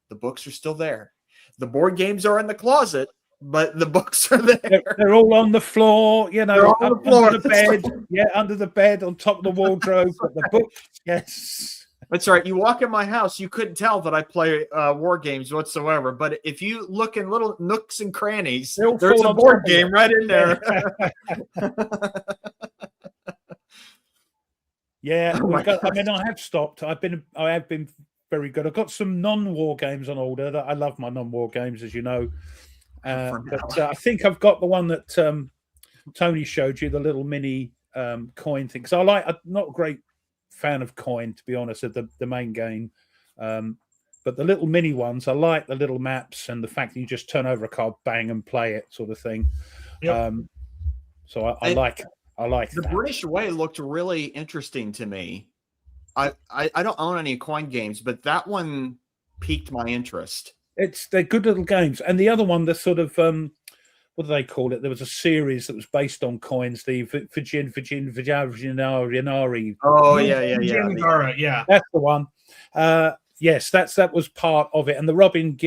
the books are still there. The board games are in the closet, but the books are there. They're all on the floor, on the floor. Under the bed. Yeah, under the bed, on top of the wardrobe. But the book, yes. That's right. You walk in my house, you couldn't tell that I play war games whatsoever. But if you look in little nooks and crannies, there's a board game right in there. Yeah, I have stopped. I have been very good. I've got some non-war games on order. That I love my non-war games, as you know. But I think I've got the one that Tony showed you, the little mini coin thing. Because I'm not a great fan of coin, to be honest, of the main game. But the little mini ones, I like the little maps and the fact that you just turn over a card, bang, and play it, sort of thing. Yep. So I like the that. British way looked really interesting to me. I don't own any coin games, but that one piqued my interest. They're good little games, and the other one, the sort of what do they call it? There was a series that was based on coins, the Virginari. Oh yeah. That's the one. Yes, that was part of it, and the Robin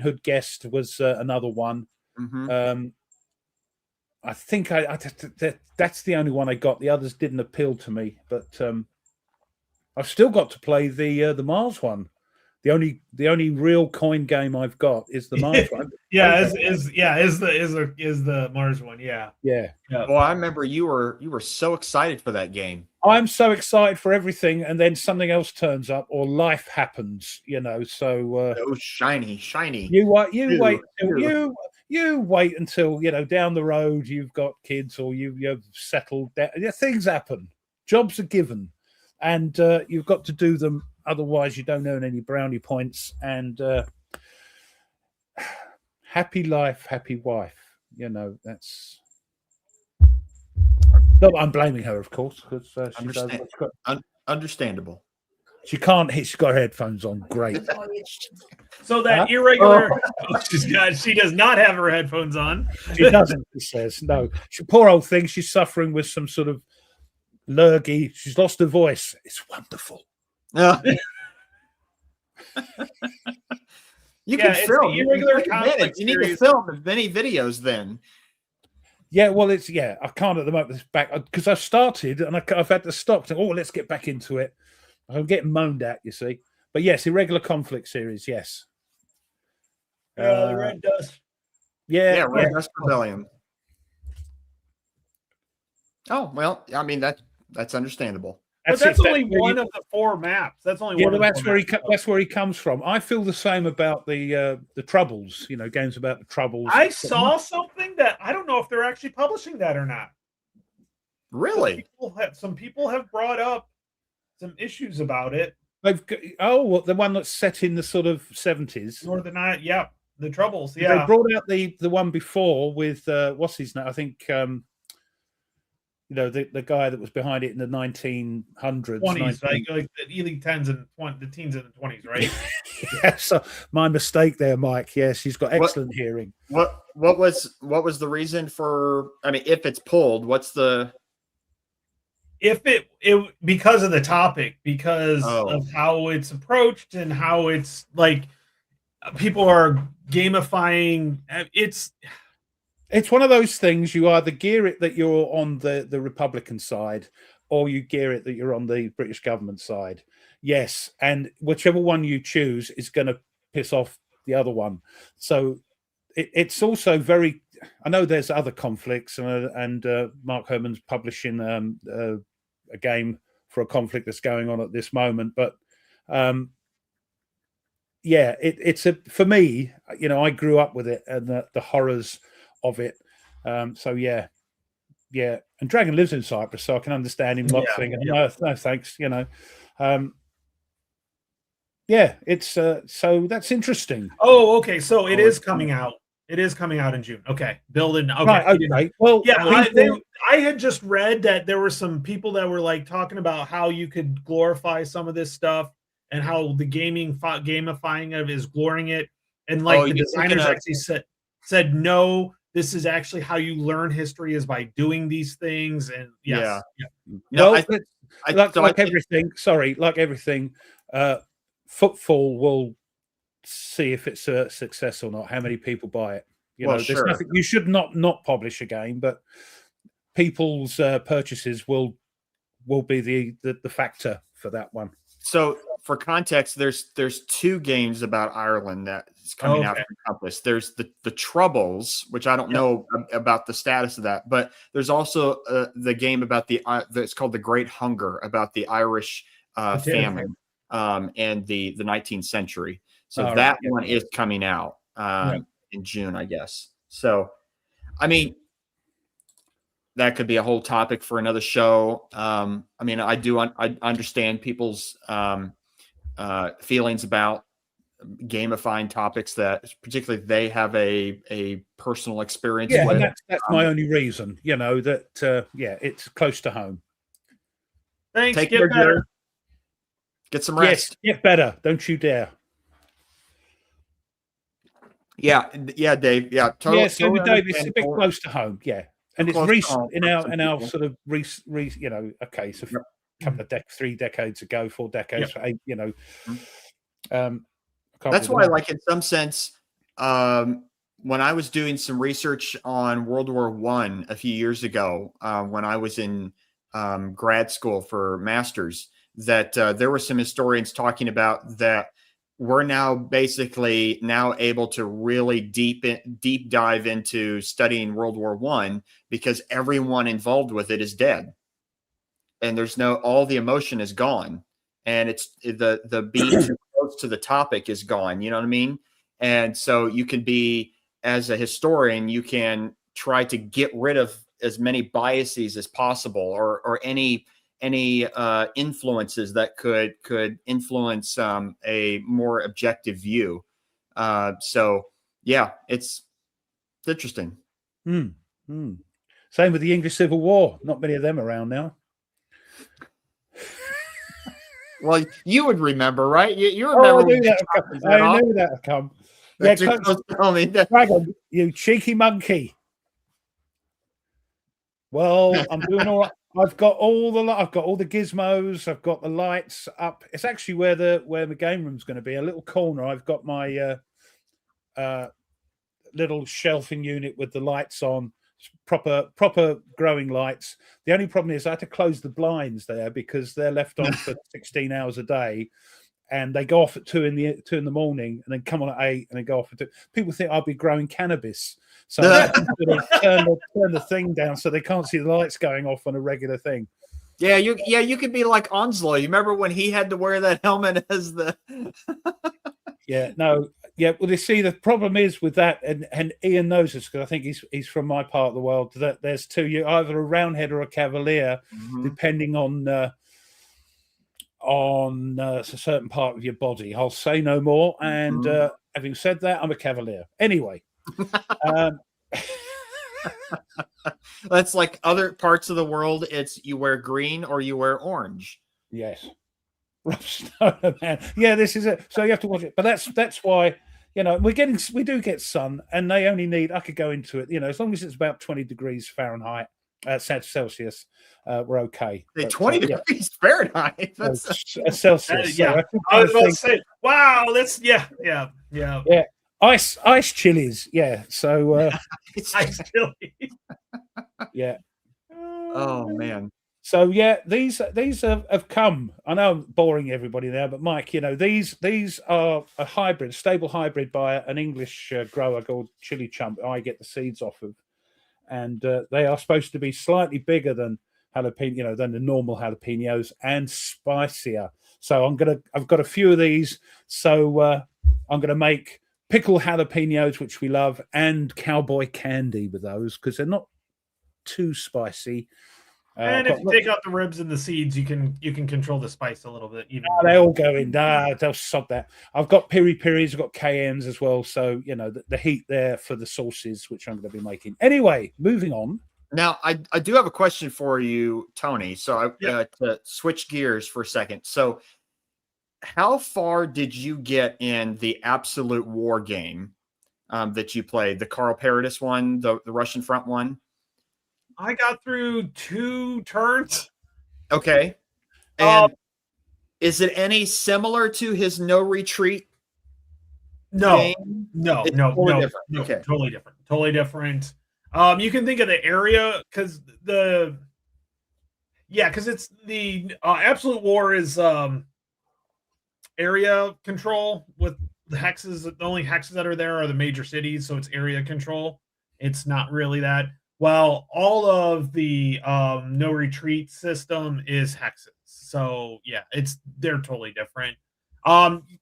Hood Guest was another one. Mm-hmm. I think that's the only one I got. The others didn't appeal to me, but I've still got to play the Mars one. The only real coin game I've got is the Mars one. Is the Mars one. Yeah. Well, I remember you were so excited for that game. I'm so excited for everything, and then something else turns up or life happens. So shiny. You wait until down the road you've got kids or you've settled down. Things happen. Jobs are given, and you've got to do them. Otherwise, you don't earn any brownie points. And happy life, happy wife. That's. No, I'm blaming her, of course, because understandable. She can't. She's got her headphones on. Great. So that irregular. She does not have her headphones on. She doesn't. She says no. Poor old thing. She's suffering with some sort of lurgy. She's lost her voice. It's wonderful. You can film. You need to film as many videos then. Yeah, well, I can't at the moment. It's back because I've started and I've had to stop. Let's get back into it. I'm getting moaned at, you see. But yes, irregular conflict series. Yes. The Red Dust. Yeah, Red Dust Rebellion. Oh well, I mean that's understandable. But that's only one of the 4 maps. That's only one. That's where he comes from. I feel the same about the Troubles. Games about the Troubles. I saw something that I don't know if they're actually publishing that or not. Really? Some people have brought up some issues about it. The one that's set in the sort of 70s. The Troubles. Yeah, they brought out the one before with what's his name? I think. The guy that was behind it in the 1900s, 20s, like the early 10s and the teens and the 20s, right? Yeah, so my mistake there, Mike. Yes, he's got excellent hearing. What was the reason for? I mean, if it's pulled, what's the? If it because of the topic, because of how it's approached and how it's like people are gamifying. It's one of those things. You either gear it that you're on the Republican side, or you gear it that you're on the British government side. Yes, and whichever one you choose is going to piss off the other one. So it's also very. I know there's other conflicts, and Mark Herman's publishing a game for a conflict that's going on at this moment. But yeah, it's for me. I grew up with it and the horrors of it. So yeah. And Dragon lives in Cyprus, so I can understand him not thinking, no, thanks. Yeah, it's so that's interesting. Oh, okay. So it is coming out. It is coming out in June. Okay, building. Okay, right, okay. Well, yeah, I had just read that there were some people that were like talking about how you could glorify some of this stuff and how the gamifying of it is glorying it, and like the designers actually said no. This is actually how you learn history is by doing these things, and yes, No, like everything. Sorry, like everything. Footfall will see if it's a success or not. How many people buy it? There's nothing. You should not publish a game, but people's purchases will be the factor for that one. So, for context, there's 2 games about Ireland that is coming out from Compass. There's the Troubles, which I don't know about the status of that, but there's also the game about it's called The Great Hunger, about the Irish famine and the 19th century. So one is coming out in June, I guess. So, I mean, that could be a whole topic for another show. I mean, I understand people's feelings about gamifying topics that particularly they have a personal experience with. And that's my only reason, that it's close to home. Thanks. Get better. Get some rest. Yes, get better. Don't you dare. Yeah, Dave. Yeah, totally. Yeah, so Dave, it's a bit close to home. Yeah, and it's recent in our sort of okay, so a couple of 3 decades ago, 4 decades, 8, that's why, like, in some sense, when I was doing some research on World War I a few years ago, when I was in grad school for masters, that there were some historians talking about that we're now basically able to really deep dive into studying World War I because everyone involved with it is dead, and all the emotion is gone, and it's the being too close to the topic is gone. You know what I mean? And so you can be, as a historian, you can try to get rid of as many biases as possible, or any influences that could influence a more objective view. So yeah, it's interesting. Same with the English Civil War. Not many of them around now. Well, you would remember, right? You remember? I knew that would come. Yeah, Dragon, you cheeky monkey. Well, I'm doing all right. I've got all the gizmos. I've got the lights up. It's actually where the game room's going to be. A little corner. I've got my little shelving unit with the lights on. Proper growing lights. The only problem is I had to close the blinds there because they're left on for 16 hours a day, and they go off at 2 in the morning and then come on at 8 and then go off at 2. People think I'll be growing cannabis, so I have to turn the thing down so they can't see the lights going off on a regular thing. Yeah, you could be like Onslow. You remember when he had to wear that helmet as the Well, you see, the problem is with that, and Ian knows this because I think he's from my part of the world, that there's 2, you're either a roundhead or a cavalier, depending on a certain part of your body. I'll say no more. And having said that, I'm a cavalier. Anyway. That's like other parts of the world. It's you wear green or you wear orange. Yes. Man. Yeah, this is it. So you have to watch it. But that's why, we do get sun, and they only need, I could go into it, as long as it's about 20 degrees Fahrenheit, Celsius, we're okay. 20 degrees Fahrenheit. That's Celsius. Yeah. I was about to say, wow, that's yeah. Ice chilies, yeah. So ice chili. Yeah. Oh man. So yeah, these have come. I know I'm boring everybody there, but Mike, these are a hybrid, stable hybrid by an English grower called Chili Chump. I get the seeds off of, and they are supposed to be slightly bigger than jalapeno, than the normal jalapenos, and spicier. So I've got a few of these. So I'm gonna make pickled jalapenos, which we love, and cowboy candy with those because they're not too spicy. And if you take out the ribs and the seeds, you can control the spice a little bit. Even they all go in. They'll sod that. I've got piri piris, I've got cayennes as well. So the heat there for the sauces, which I'm going to be making. Anyway, moving on. Now, I do have a question for you, Tony. So to switch gears for a second. So how far did you get in the Absolute War game that you played? The Carl Paradis one, the Russian front one? I got through 2 turns. Okay. And is it any similar to his No Retreat? No, game? no, It's no, totally no, different. no, Okay. totally different. Totally different. You can think of the area because because it's the Absolute War is area control with the hexes. The only hexes that are there are the major cities, so it's area control. It's not really that. Well, all of the no retreat system is hexes. So yeah, they're totally different.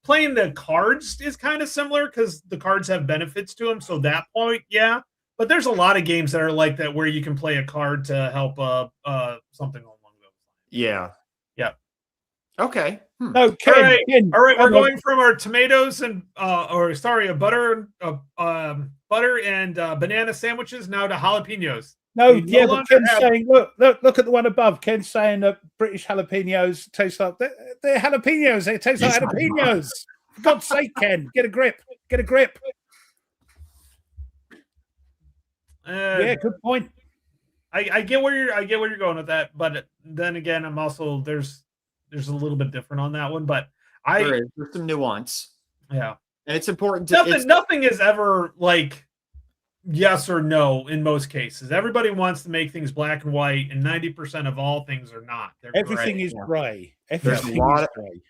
Playing the cards is kind of similar because the cards have benefits to them. So that point, yeah. But there's a lot of games that are like that where you can play a card to help something along those lines. Yeah. Yeah. Okay. No, Ken, all right. Ken, All right. We're going from our tomatoes and butter and banana sandwiches now to jalapenos. No, We yeah, no but longer Ken's have- saying, look at the one above. Ken's saying that British jalapenos taste like they're jalapenos. They taste like jalapenos. For God's sake, Ken, get a grip. Get a grip. Yeah, good point. I get where you're going with that, but then again, I'm also there's a little bit different on that one, but There's some nuance. Yeah. And it's important to nothing is ever like yes or no in most cases. Everybody wants to make things black and white, and 90% of all things are not. Everything is gray. Everything is gray.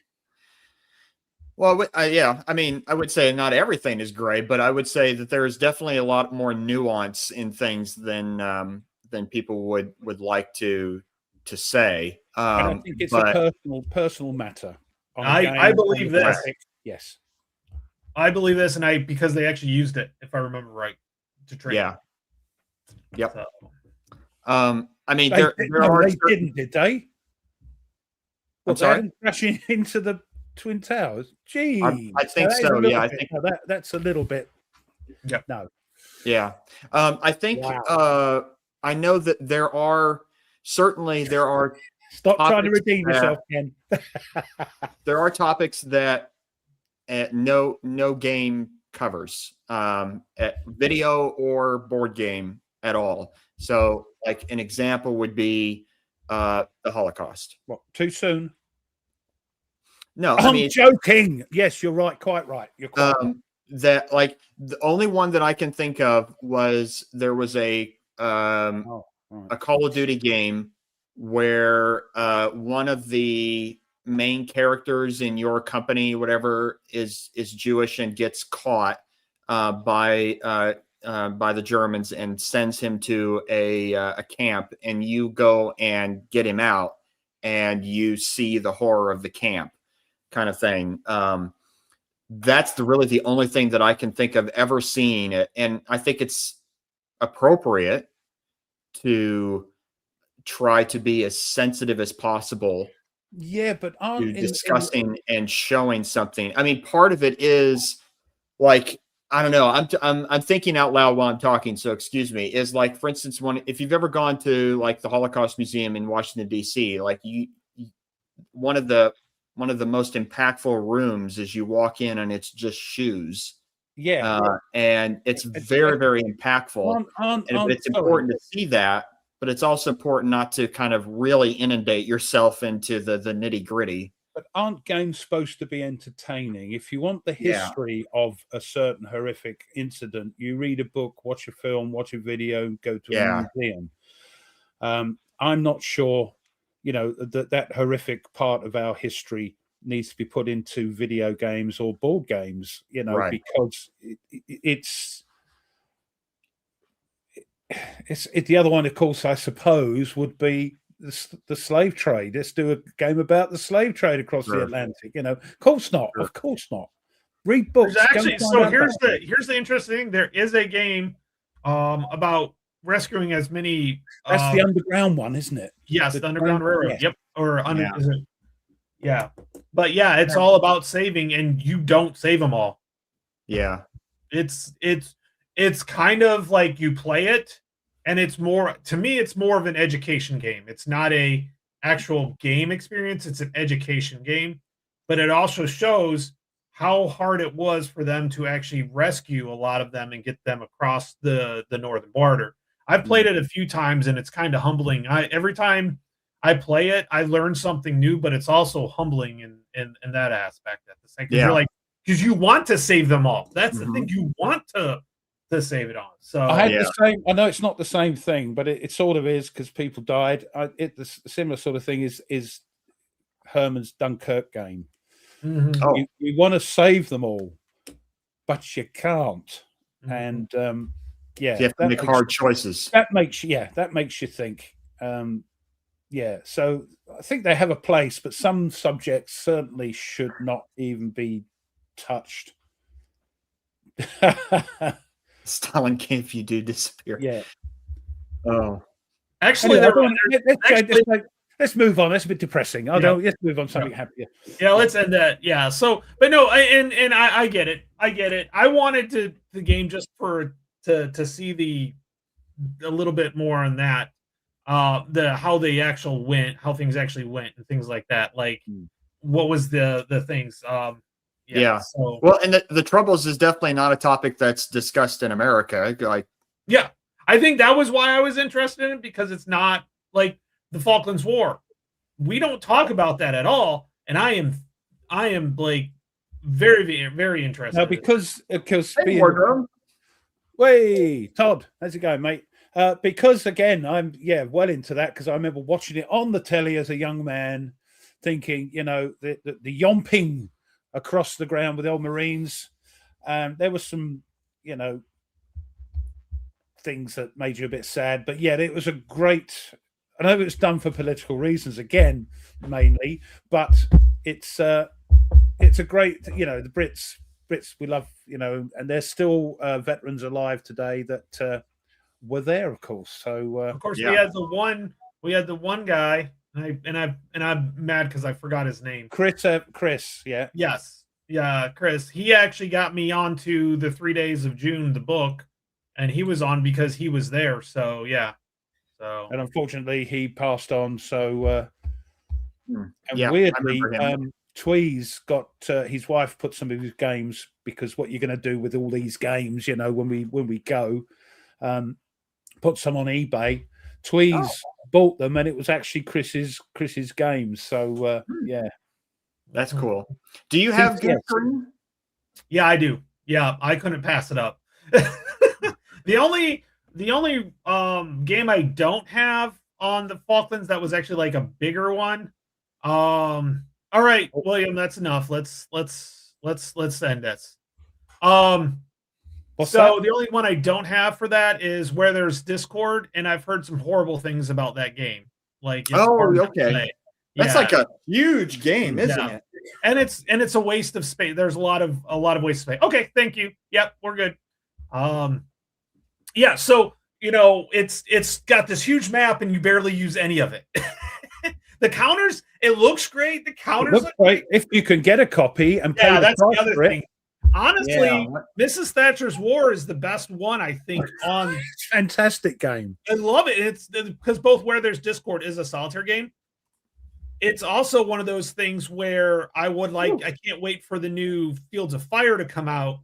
Well, yeah, I mean, I would say not everything is gray, but I would say that there is definitely a lot more nuance in things than people would like to say. I think it's a personal matter. I believe this. Yes, I believe this, and because they actually used it, if I remember right, to train. Yeah. Yep. So. I mean, they didn't, did they? I'm sorry. Crashing into the Twin Towers. Gee, I think so. Yeah, I think that's a little bit. Yeah. No. Yeah. I think. I know that there are. Stop trying to redeem yourself, Ken. There are topics that no game covers, video or board game at all. So, like an example would be the Holocaust. What? Too soon? No, I'm joking. Yes, you're right. Quite right. You're quite right. That like the only one that I can think of was there was a Call of Duty game where one of the main characters in your company, whatever, is Jewish and gets caught by the Germans and sends him to a camp, and you go and get him out, and you see the horror of the camp, kind of thing. That's really the only thing that I can think of ever seeing it, and I think it's appropriate to try to be as sensitive as possible. Yeah, but discussing and showing something. I mean, part of it is like, I don't know. I'm thinking out loud while I'm talking, so excuse me. Is like, for instance, if you've ever gone to like the Holocaust Museum in Washington D.C., like one of the most impactful rooms is you walk in and it's just shoes. Yeah, and it's very, very impactful. And it's important to see that. But it's also important not to kind of really inundate yourself into the nitty gritty. But aren't games supposed to be entertaining? If you want the history of a certain horrific incident, you read a book, watch a film, watch a video, go to a museum. I'm not sure that horrific part of our history needs to be put into video games or board games, Right. because it's the other one, of course, I suppose, would be the slave trade. Let's do a game about the slave trade across the Atlantic. Of course not. Sure. Of course not. Read books. Actually, so here's the interesting thing. There is a game about rescuing as many. That's the underground one, isn't it? Yes, the Underground Railroad. Yes. Yep. Or yeah. Is it? Yeah. But yeah, it's all about saving, and you don't save them all. Yeah. It's kind of like you play it, and it's more, to me, it's more of an education game. It's not a actual game experience. It's an education game, but it also shows how hard it was for them to actually rescue a lot of them and get them across the northern border. I've played it a few times, and it's kind of humbling. Every time I play it, I learn something new, but it's also humbling in that aspect at the same time. You're like, because you want to save them all. That's the thing. You want to save it on. So I had the same. I know it's not the same thing, but it sort of is, because people died. The similar sort of thing is Herman's Dunkirk game. Mm-hmm. Oh. You want to save them all, but you can't. And you have to make hard choices. That makes you think. So I think they have a place, but some subjects certainly should not even be touched. Stalin if you do disappear. Yeah. Oh. Actually, let's move on. That's a bit depressing. Let's move on to something happier. Yeah, let's end that. Yeah. So, but no, and I get it. I wanted the game just to see a little bit more on that, how things actually went and things like that. Like, what was the things? Yeah. So, well, and the Troubles is definitely not a topic that's discussed in America. Yeah, I think that was why I was interested in it, because it's not like the Falklands War. We don't talk about that at all, and I am like very, very interested. No, because Todd, how's it going, mate? Because again, I'm well into that, because I remember watching it on the telly as a young man, thinking, the yomping across the ground with the old Marines. There was some, things that made you a bit sad, but it was a great. I know it was done for political reasons again, mainly, but it's a great, the Brits we love, and there's still veterans alive today that were there, of course. So of course, we had the one guy, and I'm mad because I forgot his name. Chris, yeah. Yes, yeah, Chris. He actually got me onto the 3 Days of June, the book, and he was on because he was there. So yeah. So, and unfortunately, he passed on. So, and weirdly, Tweez got his wife put some of his games, because what you're going to do with all these games, when we go, put some on eBay. Tweez bought them, and it was actually Chris's games. So, that's cool. Do you have game screen? Yeah, I do. Yeah, I couldn't pass it up. The only game I don't have on the Falklands that was actually like a bigger one. All right, William, that's enough. Let's end this. The only one I don't have for that is Where There's Discord, and I've heard some horrible things about that game. Like, okay. That's like a huge game, isn't it? And it's a waste of space. There's a lot of waste of space. Okay, thank you. Yep, we're good. Yeah, so it's got this huge map, and you barely use any of it. The counters, it looks great. The counters look great if you can get a copy and pay that's the other thing. Honestly, Mrs. Thatcher's War is the best one, I think. Fantastic game. I love it. It's because both Where There's Discord is a solitaire game. It's also one of those things where I can't wait for the new Fields of Fire to come out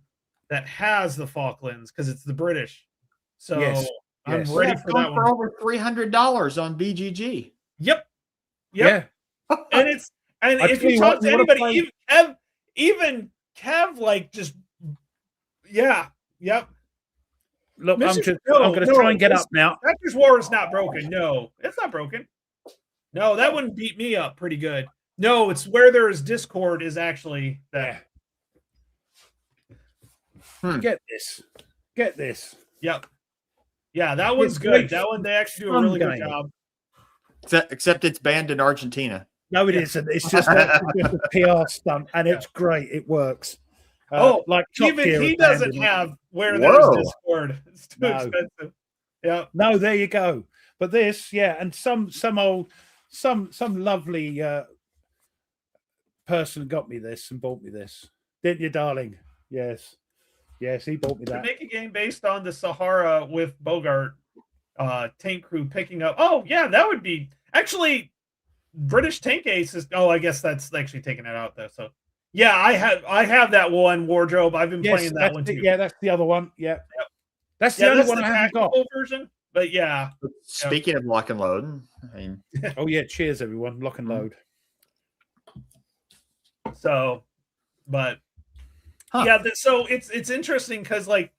that has the Falklands, because it's the British. So I'm ready for that one. For over $300 on BGG. Yep. Yeah. And if you talk to anybody, even Kev, like, just yep. Look, I'm going to try and get up now. Thatcher's War is not broken. No, it's not broken. No, that one beat me up pretty good. No, it's where there is Discord is actually that. Yeah. Get this. Get this. Yep. Yeah, that one's good. That one, they actually do a really good job. Except it's banned in Argentina. No, it isn't. It's just a PR stunt, and it's great. It works. Like even he doesn't have where there's Discord. It's too expensive. Yeah. No, there you go. But this, and some lovely person got me this and bought me this. Didn't you, darling? Yes. Yes, he bought me that. To make a game based on the Sahara with Bogart tank crew picking up. Oh, yeah, that would be actually British Tank Aces. Oh, I guess that's actually taking it out though. So yeah, I have that one wardrobe. I've been playing that one too. Yeah, that's the other one. Yeah. Yep. That's the only one I haven't got. Version. But yeah. Speaking of lock and load, I mean oh yeah, cheers everyone. Lock and load. So but so it's interesting because like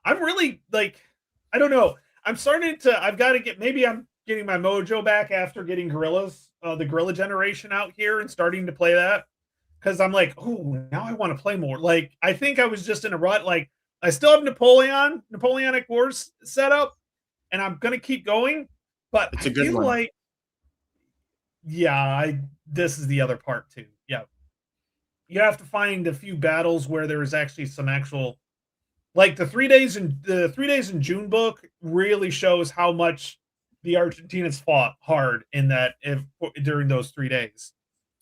I'm really like I don't know. I'm starting to I've got to get maybe I'm getting my mojo back after getting Gorillas, the Gorilla generation out here and starting to play that. Because I'm like, oh, now I want to play more. Like I think I was just in a rut. Like I still have Napoleonic Wars set up, and I'm gonna keep going. But it's a good one. Like, this is the other part too. Yeah. You have to find a few battles where there is actually some actual, like the 3 days in June book really shows how much the Argentinians fought hard in that during those 3 days,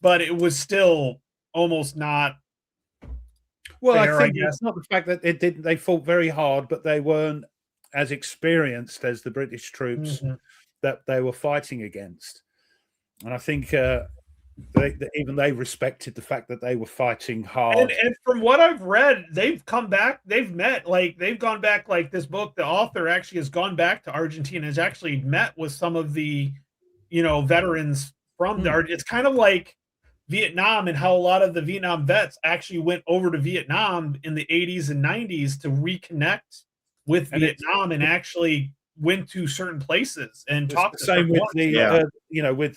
but it was still almost not. Well, fair, I think it's not the fact that they fought very hard, but they weren't as experienced as the British troops that they were fighting against, and I think. Even they respected the fact that they were fighting hard. And from what I've read, they've come back. They've met, like they've gone back. Like this book, the author actually has gone back to Argentina. Has actually met with some of the, veterans from there. It's kind of like Vietnam and how a lot of the Vietnam vets actually went over to Vietnam in the 80s and 90s to reconnect with Vietnam and actually went to certain places and talked. The same with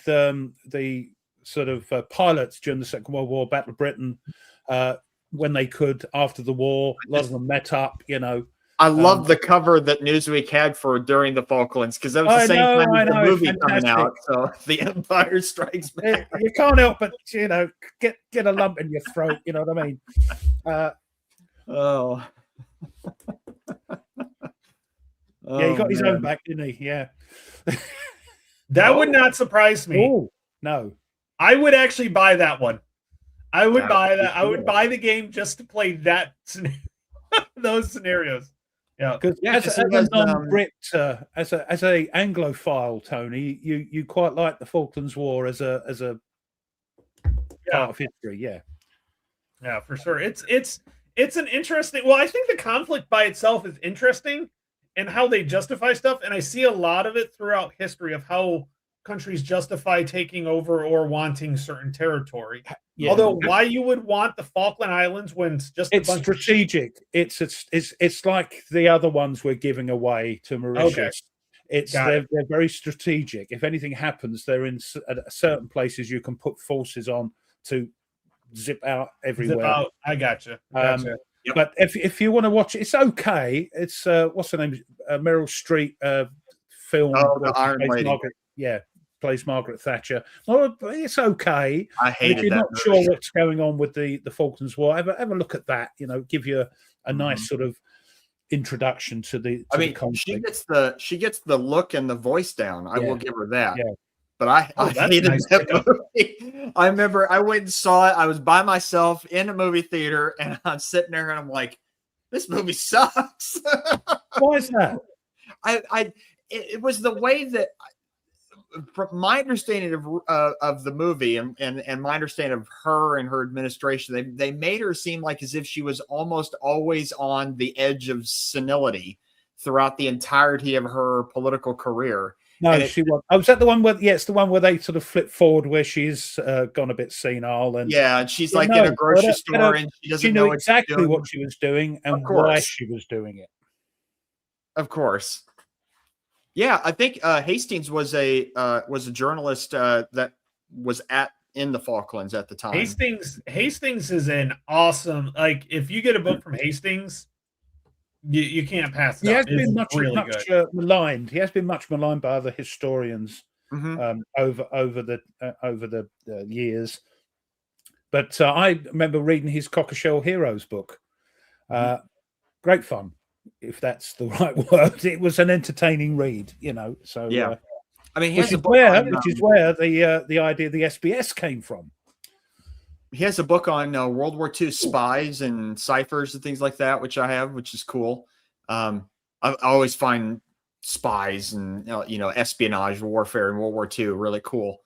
the sort of pilots during the Second World War, Battle of Britain, when they could after the war. A lot of them met up, I love the cover that Newsweek had for during the Falklands because that was the same time as the movie coming out. So The Empire Strikes Back. You can't help but get a lump in your throat. You know what I mean? Yeah, he got his own back, didn't he? Yeah. That would not surprise me. Oh no. I would actually buy that one. I would buy that. I would buy the game just to play that those scenarios. Yeah, because as a non-Brit, as a Anglophile, Tony, you quite like the Falklands War as a part of history. Yeah, for sure. It's an interesting. Well, I think the conflict by itself is interesting and how they justify stuff, and I see a lot of it throughout history of how countries justify taking over or wanting certain territory. Yeah. Although why you would want the Falkland Islands when it's just it's strategic. It's like the other ones we're giving away to Mauritius. Okay. They're very strategic. If anything happens, they're in certain places you can put forces on to zip out everywhere. Zip out. I gotcha. Yep. But if you want to watch it, it's okay. It's what's the name? Meryl Streep film. Oh, the Iron Lady. Plays Margaret Thatcher. Well, it's okay. I hate it. If you're not sure what's going on with the Falklands War, have a look at that. Give you a nice sort of introduction to the. The conflict. She gets the look and the voice down. I will give her that. Yeah. But I hated that movie. I remember I went and saw it. I was by myself in a movie theater, and I'm sitting there, and I'm like, "This movie sucks." Why is that? It was the way that. From my understanding of the movie and my understanding of her and her administration, they made her seem like as if she was almost always on the edge of senility throughout the entirety of her political career. No, she was. Oh, was that the one where? Yeah, it's the one where they sort of flip forward, where she's gone a bit senile, and and she's like in a grocery store, and she doesn't know exactly what she was doing and why she was doing it. Of course. Yeah, I think Hastings was a journalist that was in the Falklands at the time. Hastings is an awesome, like, if you get a book from Hastings, you can't pass it He up. has been It's really good. maligned. He has been much maligned by other historians over the years. But I remember reading his Cockleshell Heroes book. Great fun, if that's the right word. It was an entertaining read, So yeah, I mean, which is where the idea of the SBS came from. He has a book on World War II spies and ciphers and things like that, which I have, which is cool. I always find spies and espionage warfare in World War II really cool.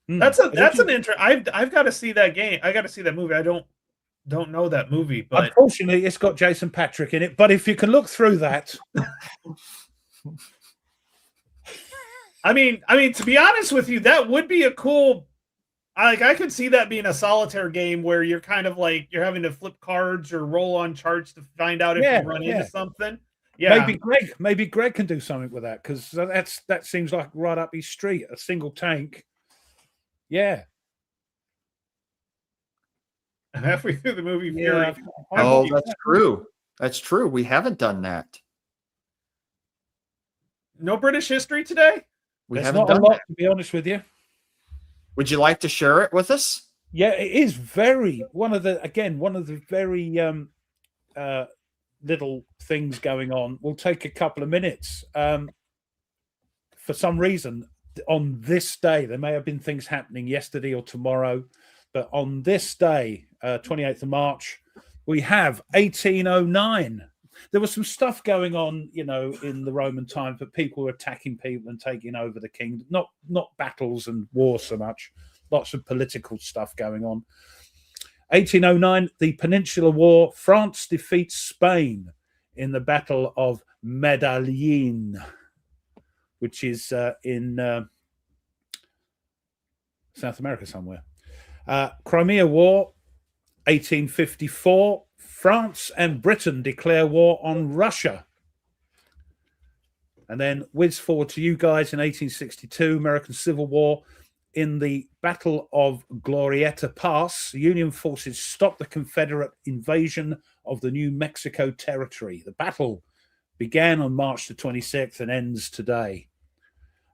That's an interest. I've got to see that game. I got to see that movie. I don't know that movie, but unfortunately, it's got Jason Patrick in it. But if you can look through that, I mean, to be honest with you, that would be a cool. I could see that being a solitaire game where you're kind of like you're having to flip cards or roll on charts to find out if you run into something. Yeah, maybe Greg can do something with that, because that seems like right up his street. A single tank. Yeah. Halfway through the movie, Fury. Oh, that's true. That's true. We haven't done that. No British history today? We There's haven't not done a lot, that. to be honest with you. Would you like to share it with us? Yeah, it is one of the very little things going on. Will take a couple of minutes. For some reason, on this day, there may have been things happening yesterday or tomorrow, but on this day, 28th of March, we have 1809. There was some stuff going on, in the Roman times, but people were attacking people and taking over the kingdom. Not battles and war so much. Lots of political stuff going on. 1809, the Peninsular War. France defeats Spain in the Battle of Medellin, which is in South America somewhere. Crimea War, 1854. France and Britain declare war on Russia. And then whiz forward to you guys in 1862, American Civil War. In the Battle of Glorieta Pass, Union forces stopped the Confederate invasion of the New Mexico territory. The battle began on March the 26th and ends today.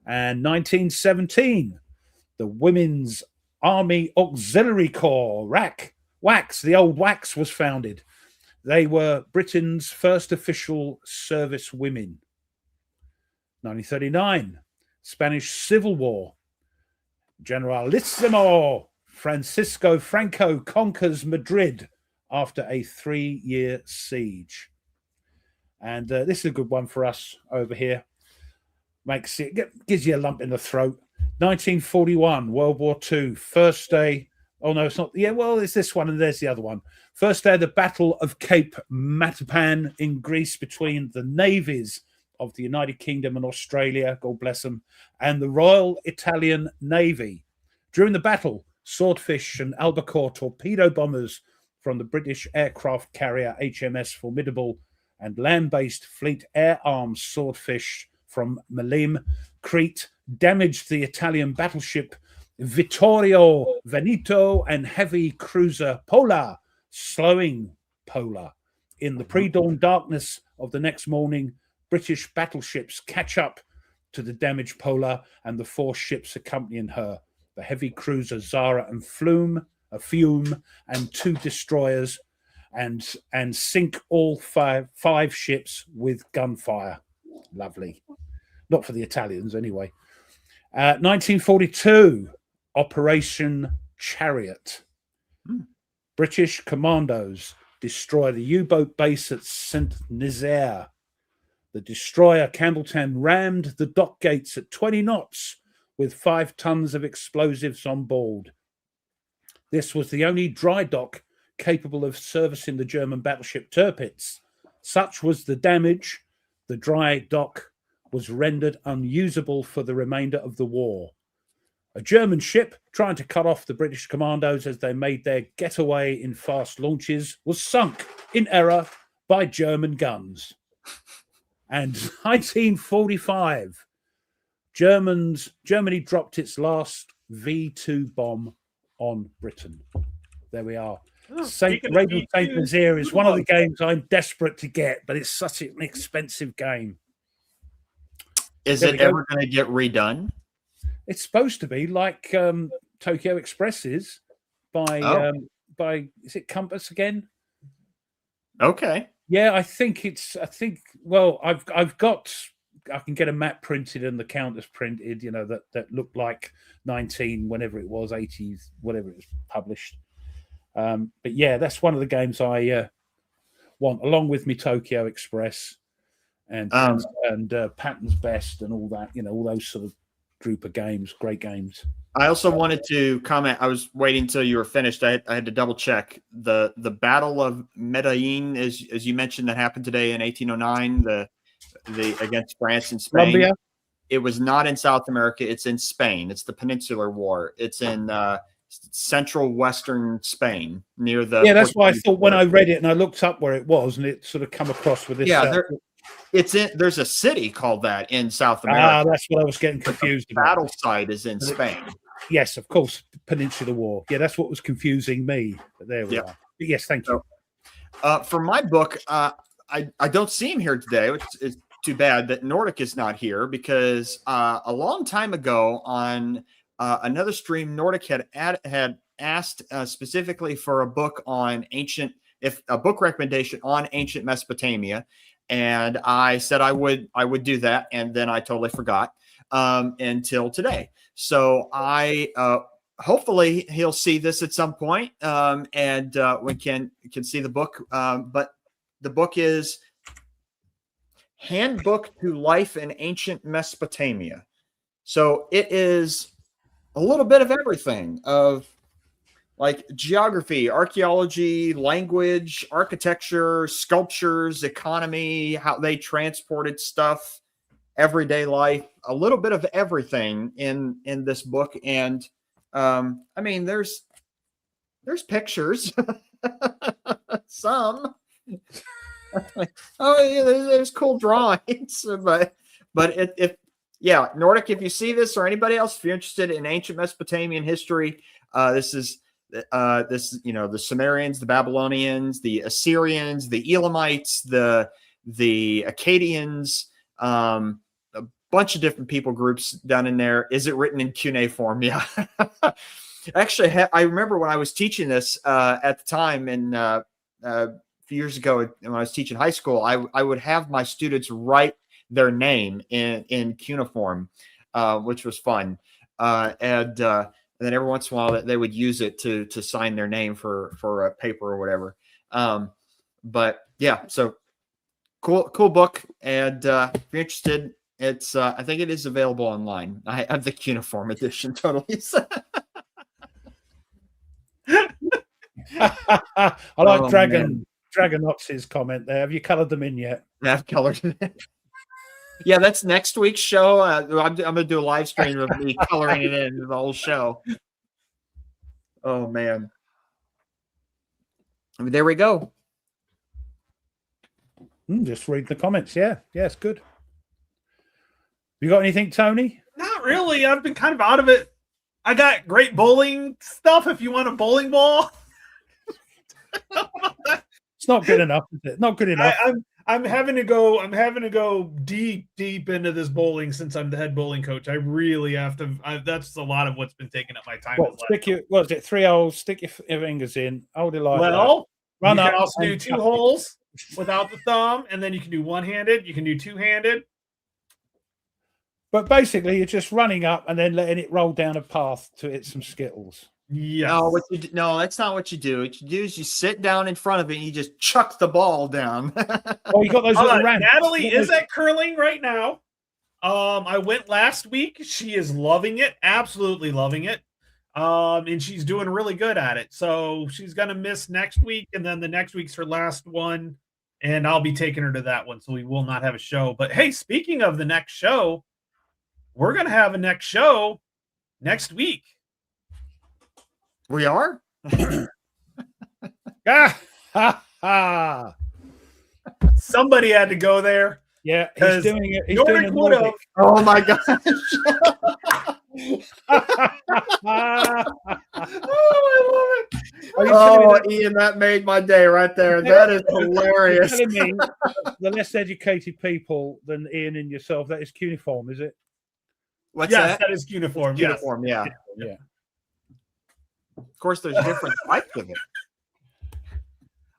And 1917, the Women's Army Auxiliary Corps, WACS, the old WACS, was founded. They were Britain's first official service women. 1939, Spanish Civil War. Generalissimo Francisco Franco conquers Madrid after a 3-year siege. And this is a good one for us over here. Gives you a lump in the throat. 1941, World War II, first day. Oh, no, it's not. Yeah, well, it's this one and there's the other one. First day of the Battle of Cape Matapan in Greece between the navies of the United Kingdom and Australia, God bless them, and the Royal Italian Navy. During the battle, Swordfish and Albacore torpedo bombers from the British aircraft carrier HMS Formidable and land-based fleet air arms Swordfish from Melim, Crete, damaged the Italian battleship Vittorio Veneto and heavy cruiser Pola, slowing Pola. In the pre-dawn darkness of the next morning, British battleships catch up to the damaged Pola and the 4 ships accompanying her, the heavy cruiser Zara and Fume, and 2 destroyers, and sink all five ships with gunfire. Lovely. Not for the Italians, anyway. 1942, Operation Chariot. British commandos destroy the U-boat base at Saint-Nazaire. The destroyer Campbelltown rammed the dock gates at 20 knots with 5 tons of explosives on board. This was the only dry dock capable of servicing the German battleship Tirpitz. Such was the damage, the dry dock was rendered unusable for the remainder of the war. A German ship trying to cut off the British commandos as they made their getaway in fast launches was sunk in error by German guns. And 1945, Germany dropped its last V2 bomb on Britain. There we are. Oh, Raiders of Saint Nazaire is one of the games games I'm desperate to get, but it's such an expensive game. Is it ever going to get redone? It's supposed to be like Tokyo Express is by is it Compass again? Okay. Yeah, I think well, I've got I can get a map printed and the counters printed, that looked like 19 whenever it was 80s, whatever it was published. But yeah, that's one of the games I want, along with me Tokyo Express and Patton's Best and all that, all those sort of group of games, great games. I also wanted to comment. I was waiting until you were finished. I had to double check the Battle of Medellin, as you mentioned, that happened today in 1809. The against France and Spain. Colombia? It was not in South America. It's in Spain. It's the Peninsular War. It's in central western Spain near the. Yeah, that's why I thought when I read it and I looked up where it was, and it sort of come across with this. Yeah, there's a city called that in South America. Ah, that's what I was getting confused about. Battle site is in Spain. Yes, of course, Peninsular War. Yeah, that's what was confusing me. But there we are. But yes, thank you. For my book, I don't see him here today, which is too bad that Nordic is not here, because a long time ago on another stream, Nordic had asked specifically for a book on a book recommendation on ancient Mesopotamia. And I said I would do that, and then I totally forgot until today. So I hopefully he'll see this at some point, and we can see the book. But the book is Handbook to Life in Ancient Mesopotamia. So it is a little bit of everything, of like geography, archaeology, language, architecture, sculptures, economy, how they transported stuff, everyday life, a little bit of everything in this book. And I mean, there's pictures, some. Oh yeah, there's cool drawings, but Nordic, if you see this, or anybody else, if you're interested in ancient Mesopotamian history, this is the Sumerians, the Babylonians, the Assyrians, the Elamites, the Akkadians, a bunch of different people groups down in there. Is it written in cuneiform? Yeah. Actually, I remember when I was teaching this at the time, and a few years ago when I was teaching high school, I would have my students write their name in cuneiform, which was fun. And then every once in a while they would use it to sign their name for a paper or whatever. But yeah, so cool book. And if you're interested, it's I think it is available online. I have the cuneiform edition totally. I like Dragonox's comment there. Have you colored them in yet? I've colored them in. Yeah, that's next week's show. I'm going to do a live stream of me coloring it in the whole show. Oh, man. I mean, there we go. Just read the comments. Yeah, it's good. You got anything, Tony? Not really. I've been kind of out of it. I got great bowling stuff if you want a bowling ball. It's not good enough, is it? Not good enough. I'm having to go deep into this bowling since I'm the head bowling coach. I really have to. That's a lot of what's been taking up my time. What is it? 3 holes. Stick your fingers in. Hold it like that. Well, run you up. can also do 2 holes without the thumb, and then you can do one-handed. You can do two-handed. But basically, you're just running up and then letting it roll down a path to hit some skittles. Yes. No, that's not what you do. What you do is you sit down in front of it and you just chuck the ball down. Oh, you got those little ramps. Natalie is at curling right now. I went last week. She is loving it, absolutely loving it. And she's doing really good at it. So she's gonna miss next week, and then the next week's her last one, and I'll be taking her to that one. So we will not have a show. But hey, speaking of the next show, we're gonna have a next show next week. We are? Somebody had to go there. Yeah, he's 'Cause doing it. He's doing Yorick a would have. Nordic. Oh my gosh. Oh, I love it. Are you telling me Oh, that? Ian, that made my day right there. Yeah. That is You're hilarious. telling me the less educated people than Ian and yourself, that is cuneiform, is it? What's Yes, that? that is cuneiform. It's Yes. uniform, yeah. Yeah. Of course, there's different types of it.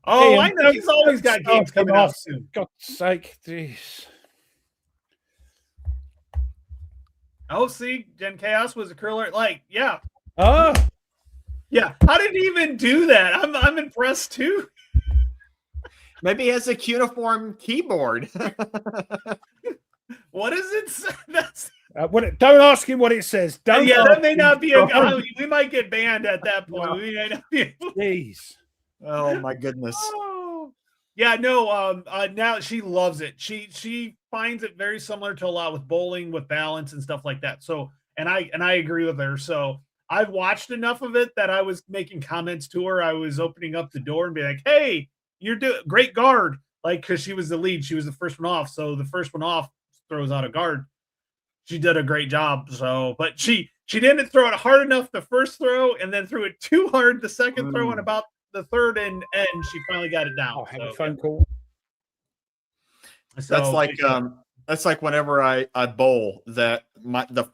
Oh, Ian, I know. He's always got don't games start him coming out off. soon. God's sake, jeez. Oh, see, Gen Chaos was a curler. Like, yeah, Oh, yeah. How did he even do that? I'm impressed too. Maybe he has a cuneiform keyboard. What is it? That's don't ask him what it says. Don't. yeah. ask That may him. not be a. Don't. We might get banned at that point. No. We may not be. Jeez. Oh my goodness. Oh. Yeah, no, now she loves it. She finds it very similar to a lot with bowling, with balance and stuff like that. So, and I agree with her. So I've watched enough of it that I was making comments to her. I was opening up the door and be like, "Hey, you're doing great guard." Like, because she was the lead, she was the first one off. So the first one off throws out a guard. She did a great job. So, but she didn't throw it hard enough the first throw, and then threw it too hard the second throw, and about the third and end, she finally got it down. I'll have so, a phone call. So, that's like whenever I bowl, the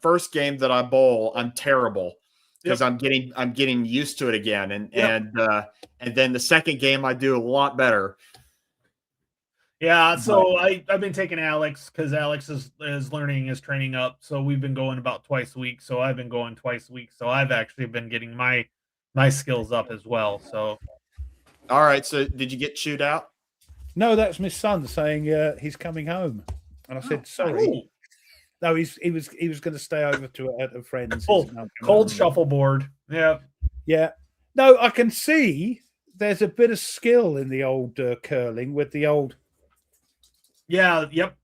first game that I bowl, I'm terrible because I'm getting used to it again, and then the second game I do a lot better. Yeah, so I've been taking Alex because Alex is learning, is training up. So we've been going about twice a week. So I've been going twice a week. So I've actually been getting my skills up as well. So all right. So did you get chewed out? No, that's my son saying he's coming home, and I said sorry. Ooh. No, he was going to stay over to at a friend's. Cold shuffleboard. Yeah. Yeah. No, I can see there's a bit of skill in the old curling with the old. Yeah. Yep.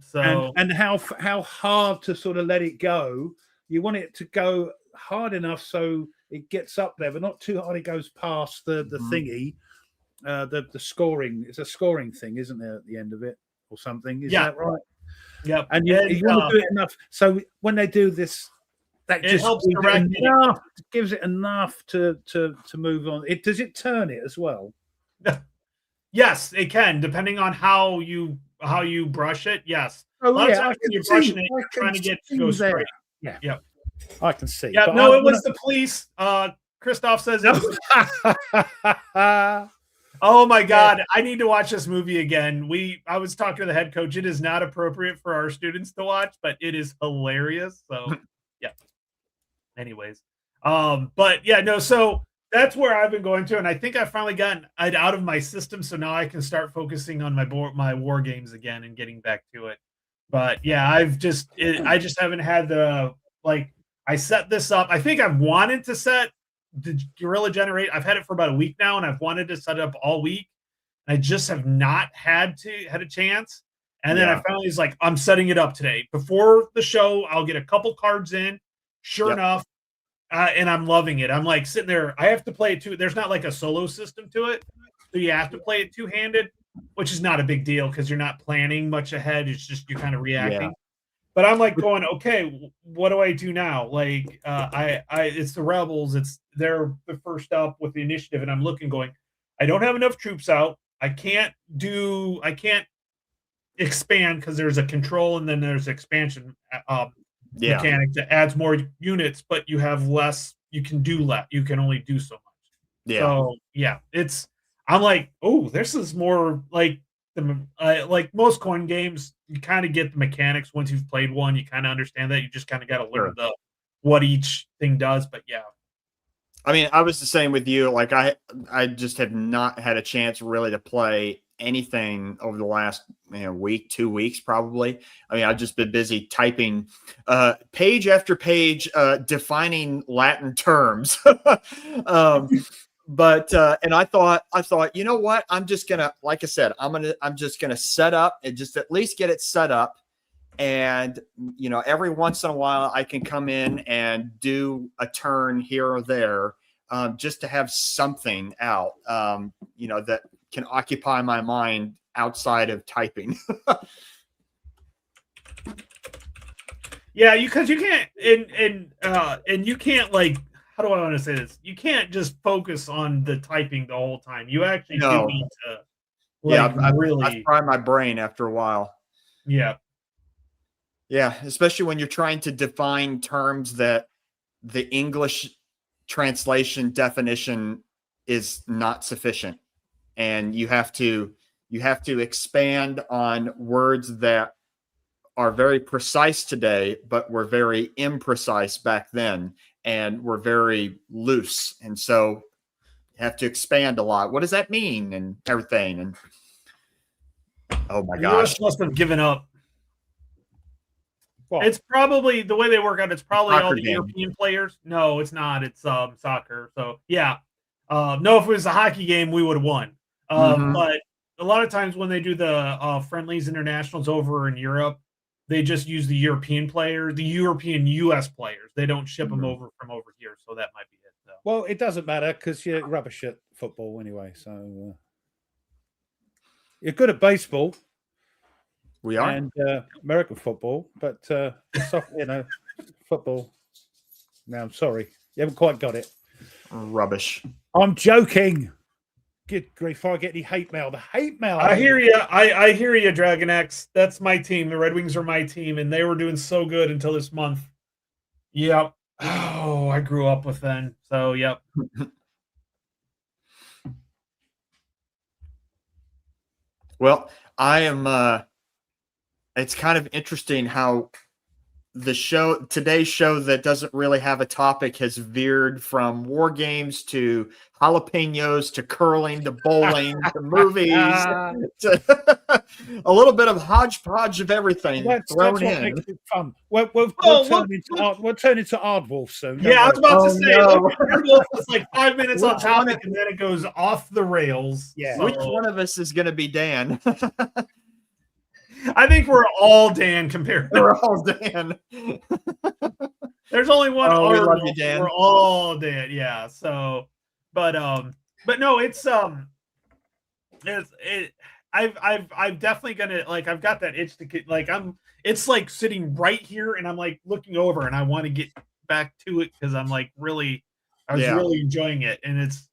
So and how hard to sort of let it go. You want it to go hard enough so it gets up there, but not too hard. It goes past the thingy. The scoring. It's a scoring thing, isn't there, at the end of it or something? Is that right? Yep. And you want to do it enough. So when they do this, that just helps direct enough, gives it enough to move on. Does it turn it as well? Yes, it can, depending on how you brush it. Yes. Oh, a lot of times when you're brushing it, you're trying to get to go straight. Yeah. Yep. I can see. Yeah, but no, it was the police. Christoph says it was. Oh my God, I need to watch this movie again. I was talking to the head coach. It is not appropriate for our students to watch, but it is hilarious. So yeah. Anyways. But yeah, no, so that's where I've been going to, and I think I've finally gotten it out of my system. So now I can start focusing on my war games again and getting back to it. But yeah, I just haven't had I set this up. I think I've wanted to set the Guerrilla Generate. I've had it for about a week now, and I've wanted to set it up all week. I just have not had a chance. And then I finally was like, I'm setting it up today. Before the show, I'll get a couple cards in. Sure enough, and I'm loving it. I'm like sitting there. I have to play it too. There's not like a solo system to it. So you have to play it two-handed, which is not a big deal because you're not planning much ahead. It's just you're kind of reacting. Yeah. But I'm like going, okay, what do I do now? Like, it's the rebels. They're the first up with the initiative, and I'm looking, going, I don't have enough troops out. I can't expand because there's a control and then there's expansion mechanic that adds more units, but you have less. You can do less. You can only do so much. Yeah. So yeah, I'm like, oh, this is more like like most coin games. You kind of get the mechanics once you've played one. You kind of understand that. You just kind of got to learn what each thing does. But yeah, I mean, I was the same with you. Like I just have not had a chance really to play anything over the last week, 2 weeks, probably. I mean, I've just been busy typing page after page, defining Latin terms. But and I thought, you know what? I'm just gonna, like I said, I'm just gonna set up and just at least get it set up. And every once in a while I can come in and do a turn here or there, just to have something out, that can occupy my mind outside of typing. Yeah, because you can't and you can't like how do I want to say this? You can't just focus on the typing the whole time. You actually do No. need to Yeah, like I've really fried my brain after a while. yeah. Yeah, especially when you're trying to define terms that the English translation definition is not sufficient, and you have to expand on words that are very precise today, but were very imprecise back then, and were very loose, and so you have to expand a lot. What does that mean, and everything? And oh my The gosh, US must have given up. What? It's probably the way they work out. It's probably all soccer the game. European players. No, it's not. It's soccer. So yeah. No, if it was a hockey game, we would have won. Mhm. But a lot of times when they do the friendlies internationals over in Europe, they just use the European player, the European US players. They don't ship them Mhm. over from over here. So that might be it. Though. Well, it doesn't matter because you're rubbish at football anyway. So you're good at baseball We are and American football, but football. No, I'm sorry, you haven't quite got it. rubbish. I'm joking. Good grief! If I get any hate mail, the hate mail. I hear you. I hear you, Dragon X. That's my team. The Red Wings are my team, and they were doing so good until this month. Yep. Oh, I grew up with them. So, yep. Well, I am. It's kind of interesting how today's show that doesn't really have a topic has veered from war games to jalapenos to curling to bowling to movies to a little bit of hodgepodge of everything That's thrown what in. makes it fun. We'll turn into Aardwolf soon. Yeah, I was about to say, no. look, Aardwolf was like 5 minutes on Which one topic, and then it goes off the rails. Yeah. So, Which one of us is going to be Dan? I think we're all Dan compared. We're all Dan. There's only one Oh, we love Aardwolf. you, Dan. We're all Dan. Yeah. So, but no, I've definitely gonna like I've got that itch to get like it's like sitting right here and I'm like looking over and I want to get back to it because I'm like I was really enjoying it. And it's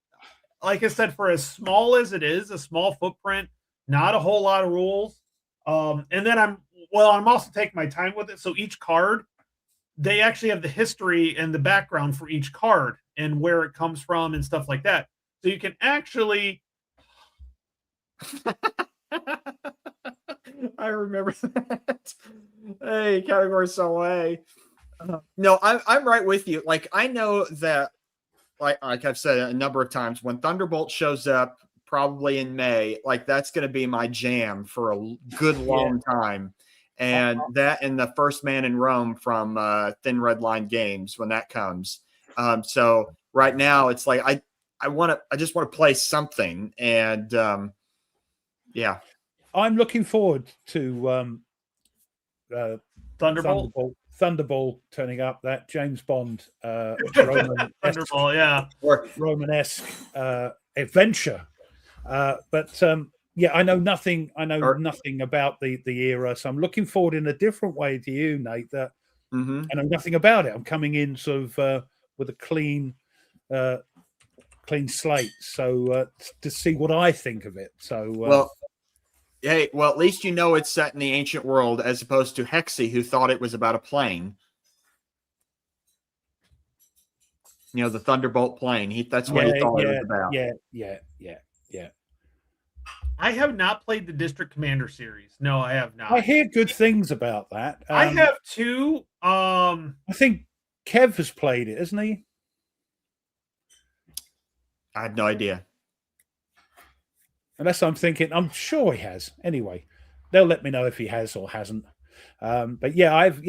like I said, for as small as it is, a small footprint, not a whole lot of rules. And then I'm also taking my time with it. So each card, they actually have the history and the background for each card and where it comes from and stuff like that. So you can actually I remember that. Hey, category so A. No, I'm right with you. Like I know that, like I've said a number of times, when Thunderbolt shows up, probably in May, like that's going to be my jam for a good long time. And that and the First Man in Rome from Thin Red Line Games when that comes. So right now it's like I just want to play something, and yeah. I'm looking forward to Thunderball turning up. That James Bond Thunderball, yeah, Romanesque adventure. But I know nothing. I know nothing about the era, so I'm looking forward in a different way to you, Nate. That I know nothing about it. I'm coming in sort of with a clean slate, so to see what I think of it. So at least you know it's set in the ancient world, as opposed to Hexy, who thought it was about a plane. You know, the Thunderbolt plane. That's what he thought it was about. Yeah. I have not played the District Commander series. No, I have not. I hear good things about that. I have too. I think Kev has played it, hasn't he? I have no idea. Unless I'm thinking, I'm sure he has. Anyway, they'll let me know if he has or hasn't. But yeah, I've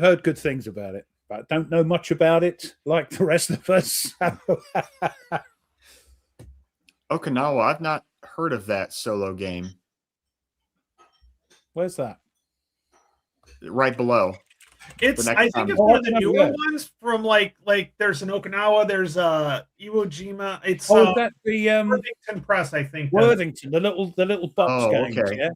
heard good things about it, but don't know much about it like the rest of us. Okinawa, I've not heard of that solo game. Where's that? Right below. I think it's one of the newer ones from like there's an Okinawa, there's Iwo Jima. It's that the Worthington Press, I think. Worthington, the little box games, okay. yeah.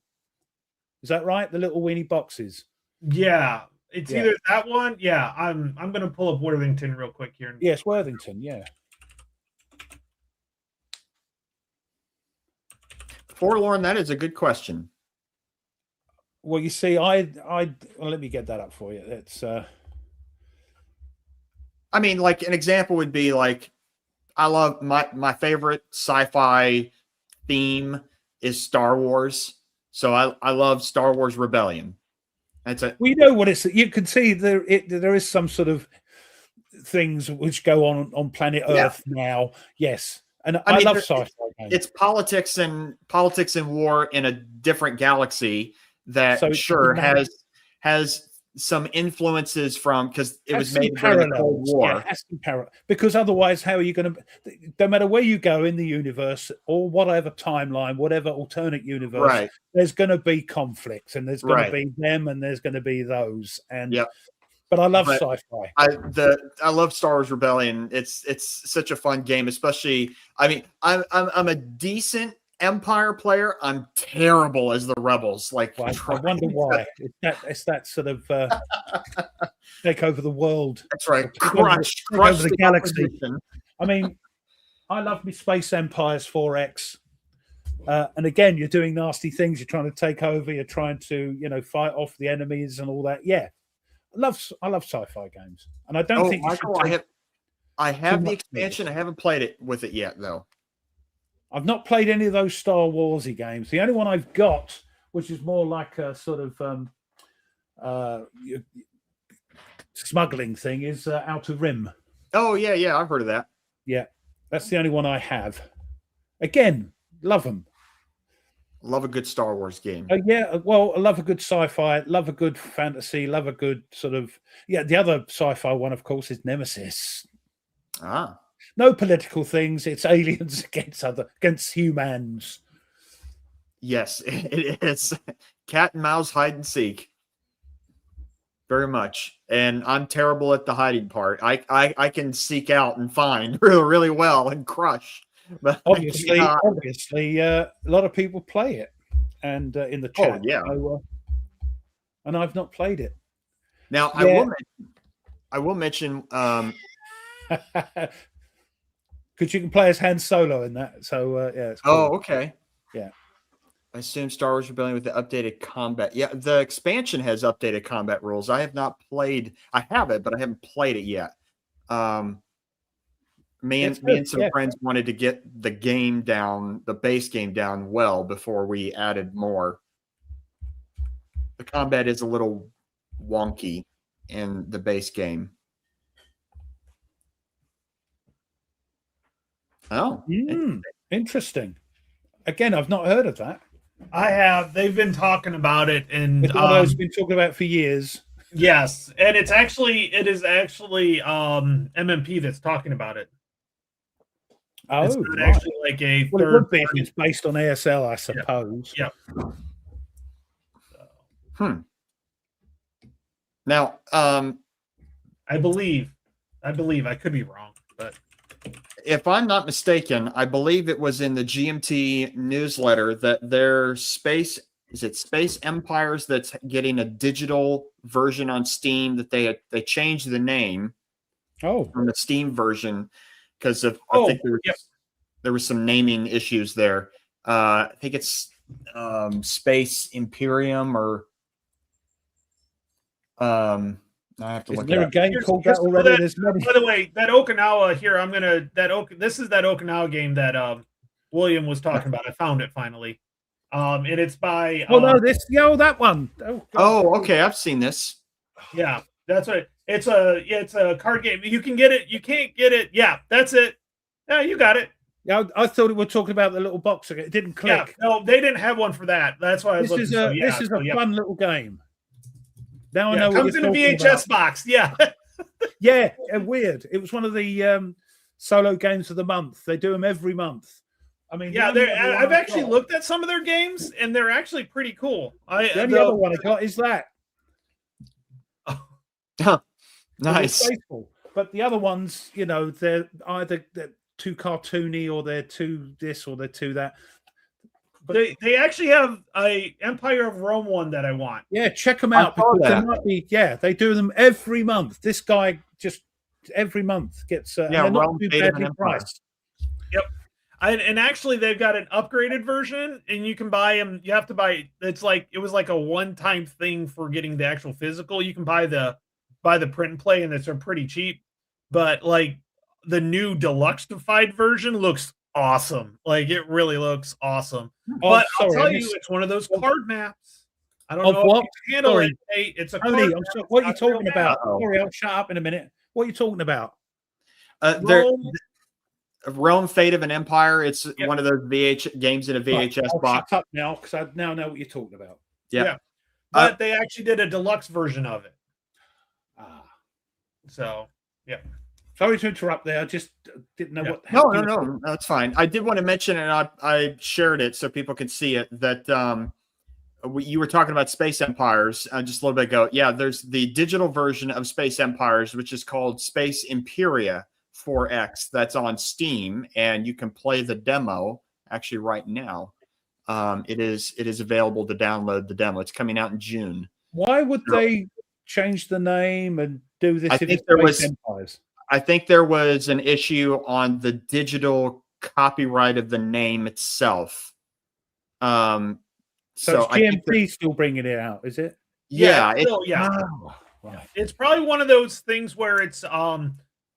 Is that right? The little weenie boxes. Yeah. It's Yeah. either that one. Yeah, I'm gonna pull up Worthington real quick here. Yes, Worthington. Yeah. Forlorn, that is a good question. Well, you see, well, let me get that up for you. It's I mean, like an example would be like, I love my favorite sci-fi theme is Star Wars. So I love Star Wars Rebellion. That's it. we know what it's. You can see there is some sort of things which go on planet Earth now. Yes, and I love sci-fi games. It's politics and war in a different galaxy that So has some influences from, because it was some made during the Cold parallels. War. Yeah, has some because otherwise, how are you going to? No matter where you go in the universe or whatever timeline, whatever alternate universe, Right. there's going to be conflicts, and there's going Right. to be them, and there's going to be those. And Yep. but I love But sci-fi. I love Star Wars Rebellion. It's such a fun game, especially. I mean, I'm a decent Empire player. I'm terrible as the Rebels. Like, Well, I wonder why. It's that sort of take over the world. That's right. Crush Crush the galaxy. opposition. I mean, I love me Space Empires 4X. And again, you're doing nasty things. You're trying to take over. You're trying to, fight off the enemies and all that. Yeah, I love sci-fi games, and I don't think Michael, I have the expansion. I haven't played it with it yet, though. I've not played any of those Star Warsy games. The only one I've got, which is more like a sort of smuggling thing, is Outer Rim. Oh yeah, I've heard of that. Yeah, that's the only one I have. Again, love them. Love a good Star Wars game. Yeah, well, I love a good sci-fi, love a good fantasy, love a good sort of the other sci-fi one, of course, is Nemesis. No political things. It's aliens against humans. Yes, it is. Cat and mouse hide and seek. Very much. And I'm terrible at the hiding part. I can seek out and find really, really well and crush. But obviously, a lot of people play it, and in the chat. Oh, yeah. And I've not played it. Now I will mention because you can play as Han Solo in that. So yeah. It's cool. Oh, okay. Yeah. I assume Star Wars Rebellion with the updated combat. Yeah, the expansion has updated combat rules. I have not played. I have it, but I haven't played it yet. Me and some friends wanted to get the game down, the base game down well before we added more. The combat is a little wonky in the base game. Oh, interesting. Again, I've not heard of that. I have. They've been talking about it, and it's one of those been talking about for years. Yes, and it is actually MMP that's talking about it. Oh, it's not actually like a third. It would be if it's based on ASL, I suppose. Yeah. Now, I believe I could be wrong, but if I'm not mistaken, I believe it was in the GMT newsletter that their Space Empires that's getting a digital version on Steam, that they changed the name from the Steam version because of I think there was some naming issues there. I think it's Space Imperium or I have to look. Is there a game called that already? By the way, that Okinawa here, this is that Okinawa game that William was talking about. I found it finally. And it's by that one. Okay, I've seen this. Yeah, that's right. It's a card game. You can get it, you can't get it. Yeah, that's it. Yeah, you got it. Yeah, I thought we were talking about the little box. It didn't click. Yeah, no, they didn't have one for that. That's why I was looking. This is a fun little game. Now I know what comes in a VHS box. Yeah. Yeah, weird. It was one of the solo games of the month. They do them every month. I mean, I've actually looked at some of their games, and they're actually pretty cool. The only other one I got is that. Nice. But the other ones, they're either too cartoony or they're too this or they're too that. They actually have a Empire of Rome one that I want. Yeah, check them I out saw because there that. might be. Yeah, they do them every month. This guy just every month gets. And Yeah, they're not Rome, too Fate of an badly Empire. priced. Yep. And actually, they've got an upgraded version, and you can buy them. You have to buy. It's like it was like a one-time thing for getting the actual physical. You can buy the print and play, and it's pretty cheap. But like the new deluxe-ified version looks awesome. Like it really looks awesome. Oh, But I'll sorry, I tell you, missed- it's one of those card maps. I don't Of know what? if you can handle Sorry. it. Hey, it's a Tony, card map. what are you It's not a real talking map. about? Uh-oh. Sorry, I'll shut up in a minute. What are you talking about? Rome, Fate of an Empire. It's Yep. one of those games in a VHS I'll box. shut up now because I now know what you're talking about. Yeah. But they actually did a deluxe version of it. Ah. So, yeah. Sorry to interrupt there. I just didn't know what. No, that's fine. I did want to mention, and I shared it so people could see it, that you were talking about Space Empires just a little bit ago. Yeah, there's the digital version of Space Empires, which is called Space Imperia 4X. That's on Steam, and you can play the demo actually right now. It is available to download the demo. It's coming out in June. Why would they change the name and do this? I if think it's there Space was- Empires? I think there was an issue on the digital copyright of the name itself. So it's I think GMT still bringing it out, is it? yeah, Oh, right. It's probably one of those things where it's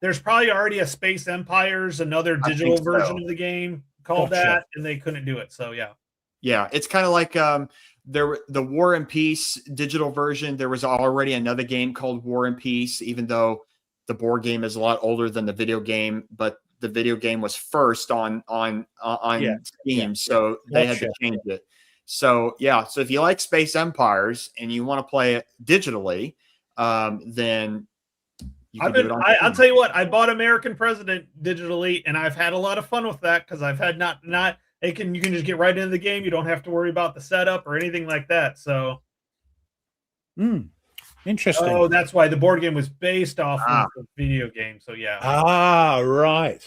there's probably already a Space Empires, another I digital think so. version of the game called Gotcha. that, and they couldn't do it. So yeah. It's kind of like the War and Peace digital version. There was already another game called War and Peace, even though the board game is a lot older than the video game, but the video game was first on Steam, so they had to change it. So so if you like Space Empires and you want to play it digitally, then you can do it on I'll tell you what, I bought American President digitally, and I've had a lot of fun with that because I've had you can just get right into the game. You don't have to worry about the setup or anything like that. So Interesting. Oh, that's why the board game was based off of the video game. So right.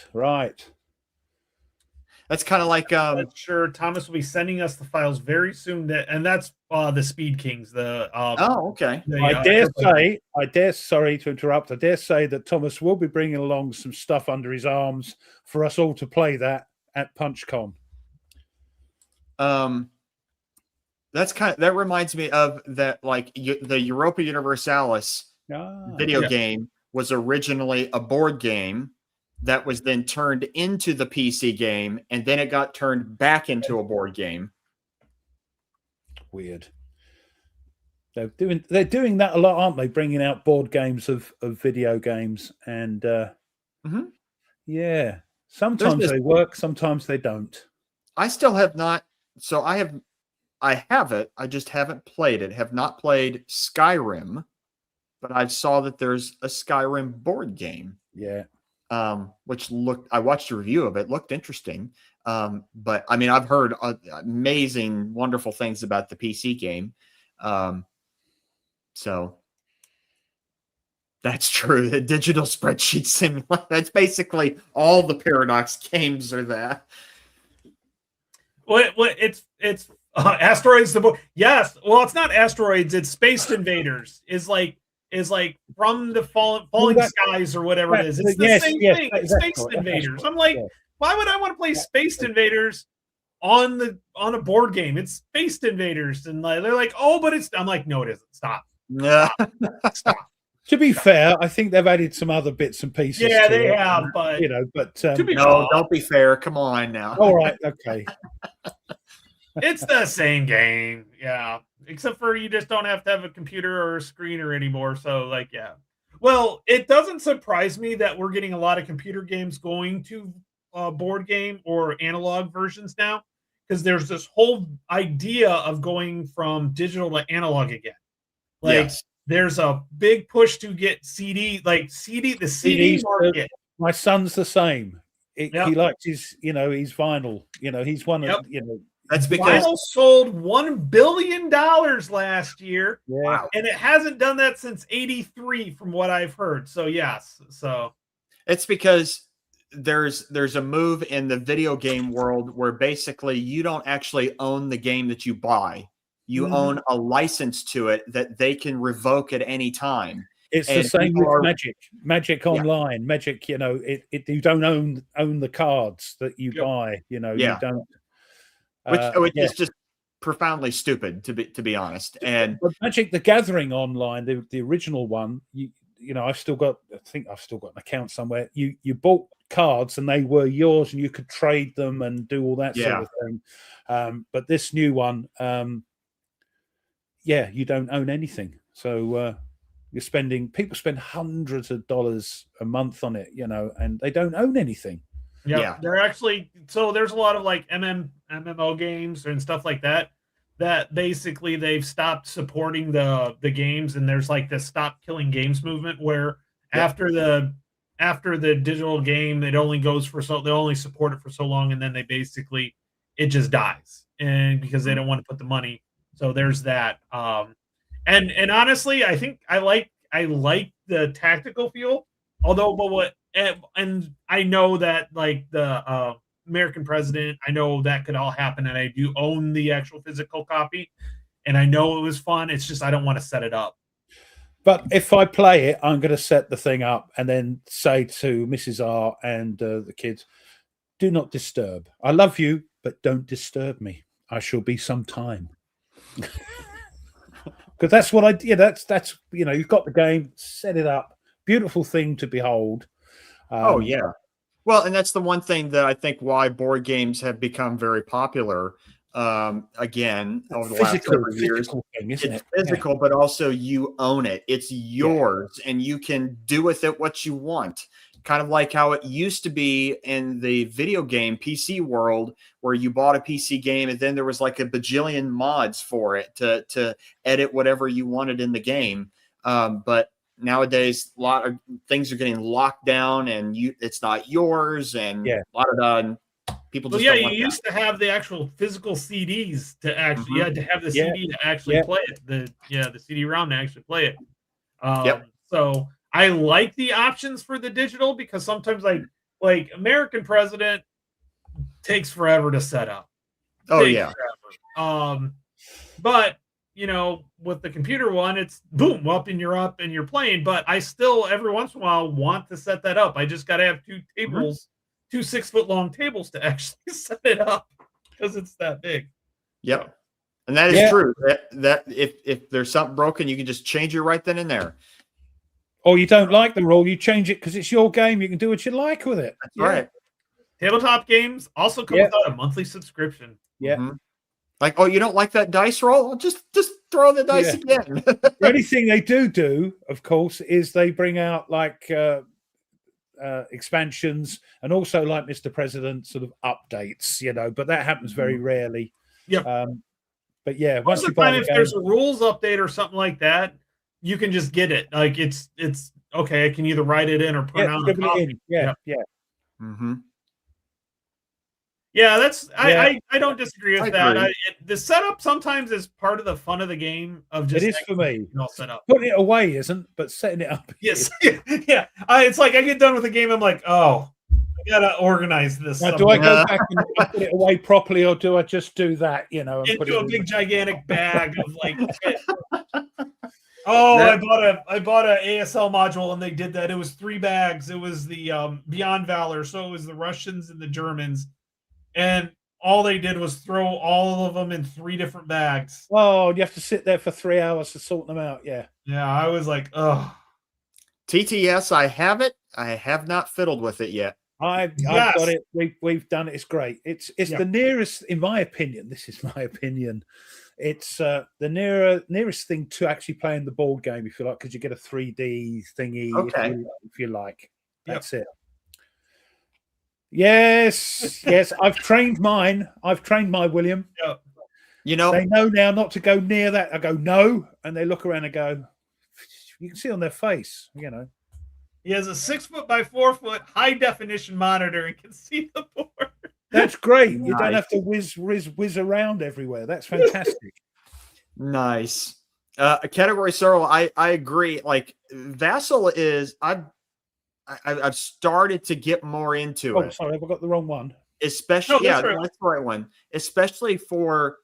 That's kind of like I'm sure Thomas will be sending us the files very soon. And that's the Speed Kings. okay. I dare sorry to interrupt. I dare say that Thomas will be bringing along some stuff under his arms for us all to play that at PunchCon. That reminds me of that, like the Europa Universalis video game was originally a board game that was then turned into the PC game, and then it got turned back into a board game. Weird. They're doing that a lot, aren't they? Bringing out board games of video games, and yeah, sometimes they work, sometimes they don't. I still have not. So I have it. I just haven't played it. Have not played Skyrim, but I saw that there's a Skyrim board game. Yeah. Which I watched a review of it, looked interesting. But I mean, I've heard amazing, wonderful things about the PC game. So that's true. The digital spreadsheet simulator, that's basically all the Paradox games are that. What it's Asteroids the book. Yes. Well, it's not Asteroids, it's Space Invaders. Is like from the falling skies or whatever it is. It's the same thing. It's Space Invaders. I'm like, why would I want to play Space Invaders on a board game? It's Space Invaders, and they're like, oh, but it's. I'm like, no, it isn't. Stop. Stop. To be fair, I think they've added some other bits and pieces. Yeah, they have, but don't be fair. Come on now. All right, okay. It's the same game, yeah. Except for you just don't have to have a computer or a screener anymore. So, well, it doesn't surprise me that we're getting a lot of computer games going to board game or analog versions now, because there's this whole idea of going from digital to analog again. There's a big push to get CD market. My son's the same. He likes his vinyl. He's one of That's because vinyl sold $1 billion last year. Yeah. And it hasn't done that since '83, from what I've heard. So yes, so it's because there's a move in the video game world where basically you don't actually own the game that you buy. You own a license to it that they can revoke at any time. It's And the same with are, Magic Online. Magic, you know, you don't own the cards that you buy. You know, you don't. Which is just profoundly stupid, to be honest. And but Magic the Gathering Online, the original one, you know, I think I've still got an account somewhere. You bought cards and they were yours, and you could trade them and do all that sort of thing. But this new one, you don't own anything. So people spend hundreds of dollars a month on it, you know, and they don't own anything. Yeah, they're actually, so there's a lot of like MMO games and stuff like that basically they've stopped supporting the games, and there's like the stop killing games movement where after the digital game it only goes for they only support it for so long, and then they basically it just dies, and because they don't want to put the money. So there's that. And honestly, I think I like the tactical feel, although and I know that like the American president, I know that could all happen, and I do own the actual physical copy, and I know it was fun. It's just I don't want to set it up. But if I play it, I'm going to set the thing up and then say to Mrs. R and the kids, "Do not disturb. I love you, but don't disturb me. I shall be some time." Because that's what that's you know, you've got the game, set it up, beautiful thing to behold. Well, and that's the one thing that I think why board games have become very popular. Again, over the last several years, it's physical, but also you own it. It's yours, and you can do with it what you want. Kind of like how it used to be in the video game PC world, where you bought a PC game and then there was like a bajillion mods for it to edit whatever you wanted in the game. But nowadays, a lot of things are getting locked down, and it's not yours, and a lot of people just don't want you used to have the actual physical CDs to actually you had to have the CD to actually play it. The CD-ROM to actually play it. So I like the options for the digital, because sometimes like American President takes forever to set up. But you know, with the computer one, it's boom, up and you're playing. But I still every once in a while want to set that up. I just got to have two tables, 2 6-foot-long tables to actually set it up, because it's that big. Yep, and that is true. That if there's something broken, you can just change it right then and there. Or you don't like the rule, you change it because it's your game. You can do what you like with it. That's right. Tabletop games also come without a monthly subscription. Yeah. Like, oh, you don't like that dice roll? Well, just throw the dice again. The only thing they do, of course, is they bring out like expansions, and also, like Mr. President, sort of updates, you know, but that happens very rarely. But yeah, once you find if there's a rules update or something like that, you can just get it. Like it's okay. I can either write it in or print out a copy. Yeah, that's I don't disagree with that. The setup sometimes is part of the fun of the game. Of just it is for me. All set up. Putting it away isn't, but setting it up. Yes, it's like I get done with the game. I'm like, oh, I gotta organize this. Now, do I go back and put it away properly, or do I just do that? You know, and into a big gigantic bag of like. I bought a ASL module, and they did that. It was 3 bags. It was the Beyond Valor, so it was the Russians and the Germans, and all they did was throw all of them in 3 different bags. Oh, you have to sit there for 3 hours to sort them out. Yeah, I was like, oh. TTS, I have it. I have not fiddled with it yet. I've got it. We've done it. It's great. It's the nearest, in my opinion. This is my opinion. It's the nearest thing to actually playing the board game, if you like, because you get a 3D thingy, if you like. That's it. Yes. I've trained mine. I've trained my William. Yeah. You know, they know now not to go near that. I go no, and they look around and go. You can see on their face, you know. He has a 6-foot by 4-foot high definition monitor and can see the board. That's great. You don't have to whiz around everywhere. That's fantastic. Nice. Category Sorrel, I agree. Like Vassal is, I've started to get more into Oh, it, sorry, have I got the wrong one? especially No, that's right. that's the right one, especially for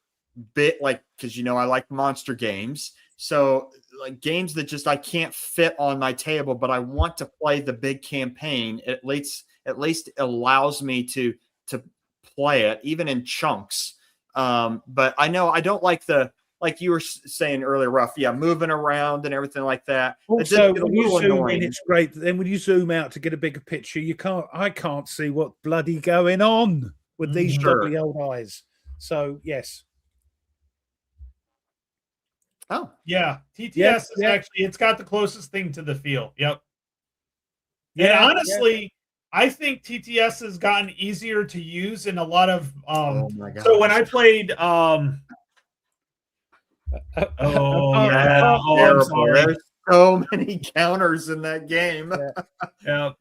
like, because I like monster games, so like games that just I can't fit on my table, but I want to play the big campaign. At least it allows me to play it even in chunks. But I know I don't like like you were saying earlier, Ruff, moving around and everything like that. It does Also, get a when you little zoom in, annoying. it's great. Then when you zoom out to get a bigger picture, I can't see what bloody going on with these Sure. lovely old eyes. So yes. Oh, Yeah, TTS Yep, is yep. actually, it's got the closest thing to the feel. Yep. And Yeah, honestly, I think TTS has gotten easier to use in a lot of oh my god. so when I played oh yeah, oh I'm Terrible. sorry. There's so many counters in that game. Yeah.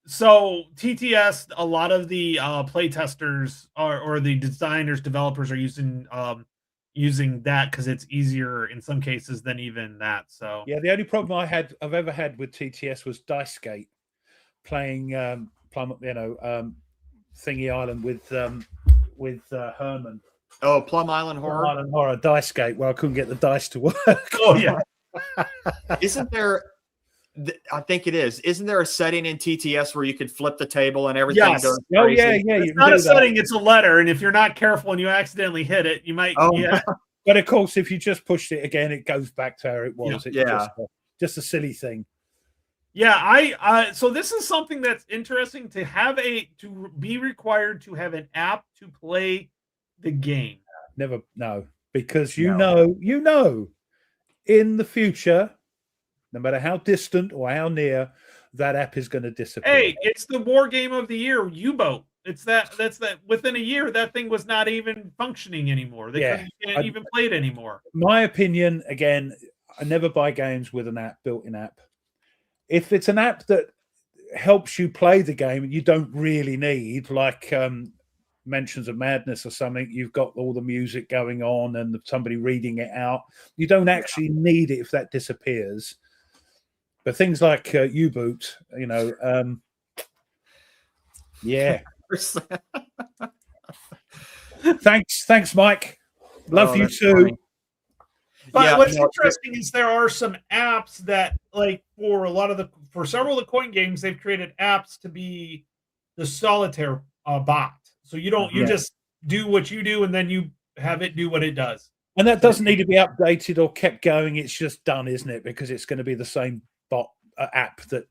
So TTS, a lot of the play testers or the designers, developers are using that because it's easier in some cases than even that. So yeah, the only problem I've ever had with TTS was Dice Gate, playing Thingy Island with Herman. Oh, Plum Island Horror. Plum Island Horror, Dice Gate, where I couldn't get the dice to work. oh yeah. Isn't there? I think it is. Isn't there a setting in TTS where you could flip the table and everything Yes. goes Oh crazy? yeah. It's not a setting, it's a letter, and if you're not careful and you accidentally hit it, you might But of course, if you just pushed it again, it goes back to how it was. Yeah. It's just a silly thing. Yeah, so this is something that's interesting to be required to have an app to play the game. Never because you know, in the future, no matter how distant or how near, that app is going to disappear. Hey, it's the war game of the year, U-boat. That's that within a year that thing was not even functioning anymore. They can't even play it anymore. My opinion, again, I never buy games with an app, built-in app. If it's an app that helps you play the game and you don't really need, like Mentions of Madness or something, you've got all the music going on and somebody reading it out. You don't actually need it if that disappears. But things like U-boot, yeah. Thanks, Mike. Love you too. Funny. But what's interesting is there are some apps that, like, for several of the coin games, they've created apps to be the solitaire bot. So you just do what you do, and then you have it do what it does. And that doesn't need to be updated or kept going. It's just done, isn't it? Because it's going to be the same bot app that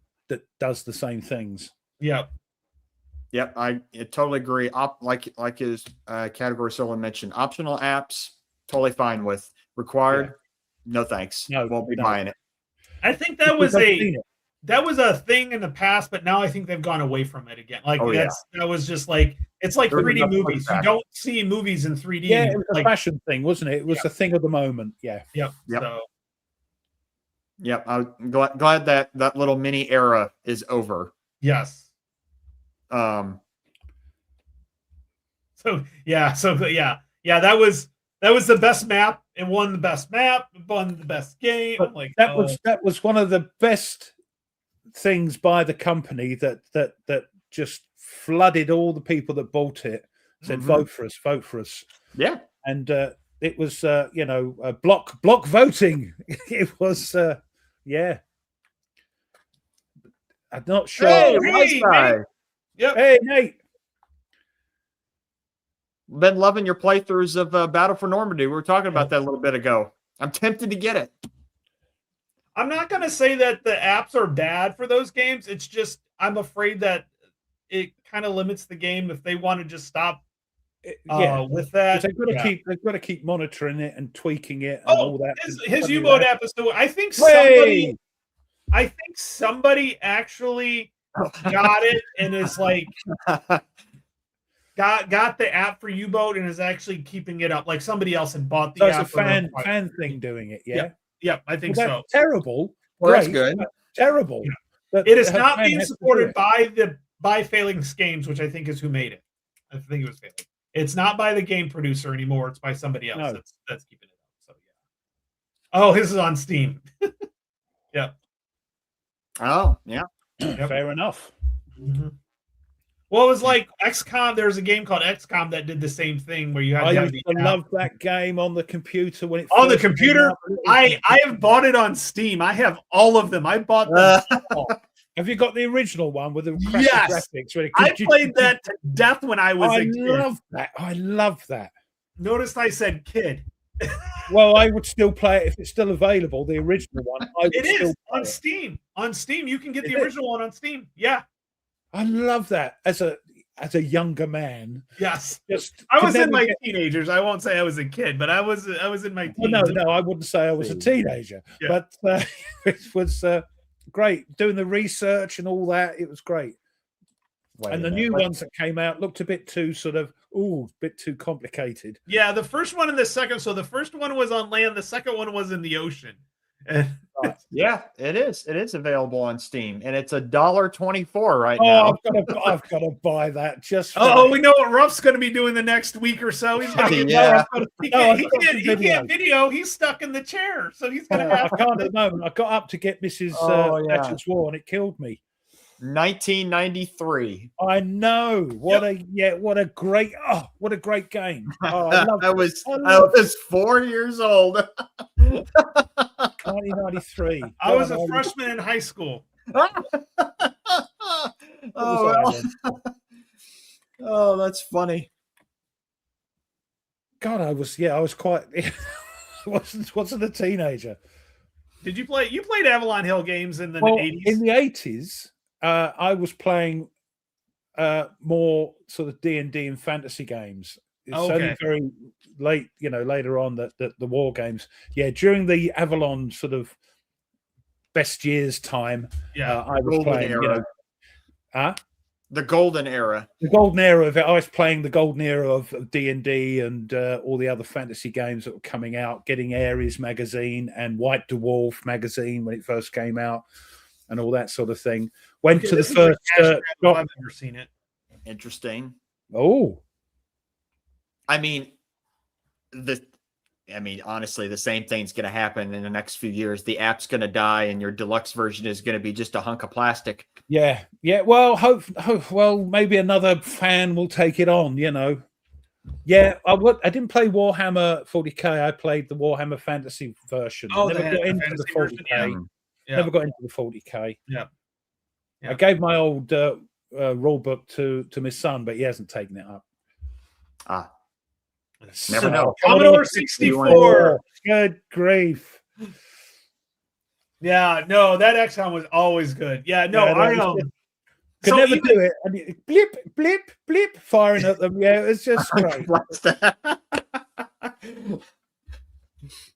does the same things. Yep. Yep, I totally agree. Like his category Solon mentioned, optional apps, totally fine with. Required, no thanks. No, won't be buying it. I think that was a thing in the past, but now I think they've gone away from it again. Like that was just like, it's like 3D movies. You don't see movies in 3D. Yeah, it was a fashion thing, wasn't it? It was a thing of the moment. Yeah. Yep. So. Yep. I'm glad that little mini era is over. Yes. That was the best map. It won the best map. It won the best game. That was one of the best things by the company that just flooded all the people that bought it. Said, vote for us. Yeah, and it was block voting. It was I'm not sure. Hey, Nate. Yep. Hey, Nate. Been loving your playthroughs of Battle for Normandy. We were talking about that a little bit ago. I'm tempted to get it. I'm not going to say that the apps are bad for those games. It's just I'm afraid that it kind of limits the game if they want to just stop with that. They've got to keep monitoring it and tweaking it and all that. His U-boat app is still. I think somebody actually got it and is like got the app for U-boat and is actually keeping it up. Like somebody else had bought the app. It's a fan thing doing it. Yeah, I think so. Terrible. Well, that's good. Terrible. Yeah. It is not being supported by Failing Games, which I think is who made it. I think it was Failing. It's not by the game producer anymore. It's by somebody else that's keeping it up. So yeah. Oh, this is on Steam. Yeah. Oh, yeah. Fair enough. Mm-hmm. Well, it was like XCOM. There was a game called XCOM that did the same thing where you had I to have used the to app. love that game on the computer when it On the first came computer. out. I have bought it on Steam. I have all of them. I bought them all. Have you got the original one with the crappy Yes. graphics? Where I played that to death when I was a kid. love that. I love that. Notice I said kid. Well, I would still play it if it's still available. The original one. It is on Steam. On Steam, you can get the original one on Steam. Yeah. I love that as a younger man. Yes. Just I was in my teenagers. I won't say I was a kid, but I was in my teens. Well, no, I wouldn't say I was a teenager. Yeah. But it was great doing the research and all that. It was great. And the new ones that came out looked a bit too bit too complicated. Yeah, the first one and the second. So the first one was on land. The second one was in the ocean. Yeah, it is. It is available on Steam, and it's $1.24 right now. I've got to buy that. Just we know what Ruff's going to be doing the next week or so. He's going to he can't video. He's stuck in the chair, so he's going to have. I can't at the moment. I got up to get Mrs. Thatcher's War, and it killed me. 1993. I know. What a great game. Oh, I love I was 4 years old. 1993. I was a freshman in high school. Oh, that's funny. God, I was quite wasn't a teenager. Did you play? You played Avalon Hill games in the 80s? In the 80s. I was playing more sort of D&D and fantasy games. It's only very late, later on that the war games. Yeah, during the Avalon sort of best years time, I was playing. The golden era. The golden era of it. I was playing the golden era of D&D and all the other fantasy games that were coming out. Getting Ares magazine and White Dwarf magazine when it first came out. And all that sort of thing. Went to the first. I've never seen it. Interesting. Oh, I mean, honestly, the same thing's going to happen in the next few years. The app's going to die, and your deluxe version is going to be just a hunk of plastic. Yeah. Well, well, maybe another fan will take it on. Yeah, I didn't play Warhammer 40K. I played the Warhammer Fantasy version. Oh, never got into the 40K. Version, yeah. Never got into the 40K. Yeah. I gave my old rule book to my son, but he hasn't taken it up. Never know. Commodore 64. Good grief. Yeah, no, that XCOM was always good. Yeah, no, I could never do it. And it, blip, blip, blip, firing at them. Yeah, it was just great.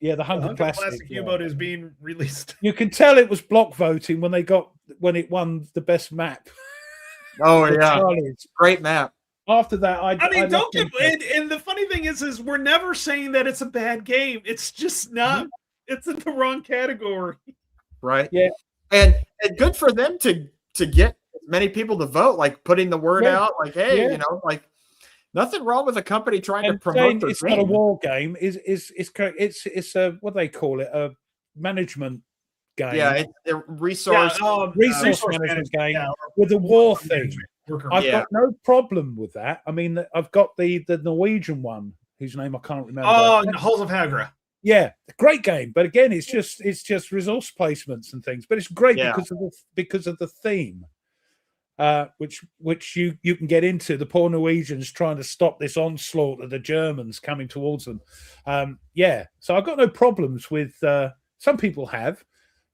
Yeah, the Hunk of Plastic U-boat is being released. You can tell it was block voting when it won the best map. Oh yeah, Charlie's. Great map. After that, don't get. And the funny thing is we're never saying that it's a bad game. It's just not. It's in the wrong category. Right. Yeah. And good for them to get many people to vote, like putting the word out, like, hey, like. Nothing wrong with a company trying to promote their it's not a war game. It's correct. It's a what they call it, a management game. Yeah, it's a resource management game with a war theme. I've got no problem with that. I mean, I've got the Norwegian one whose name I can't remember. Oh, Halls of Hagra. Yeah, great game. But again, it's just resource placements and things. But it's great because of the theme. Which you can get into. The poor Norwegians trying to stop this onslaught of the Germans coming towards them. So I've got no problems with. Some people have,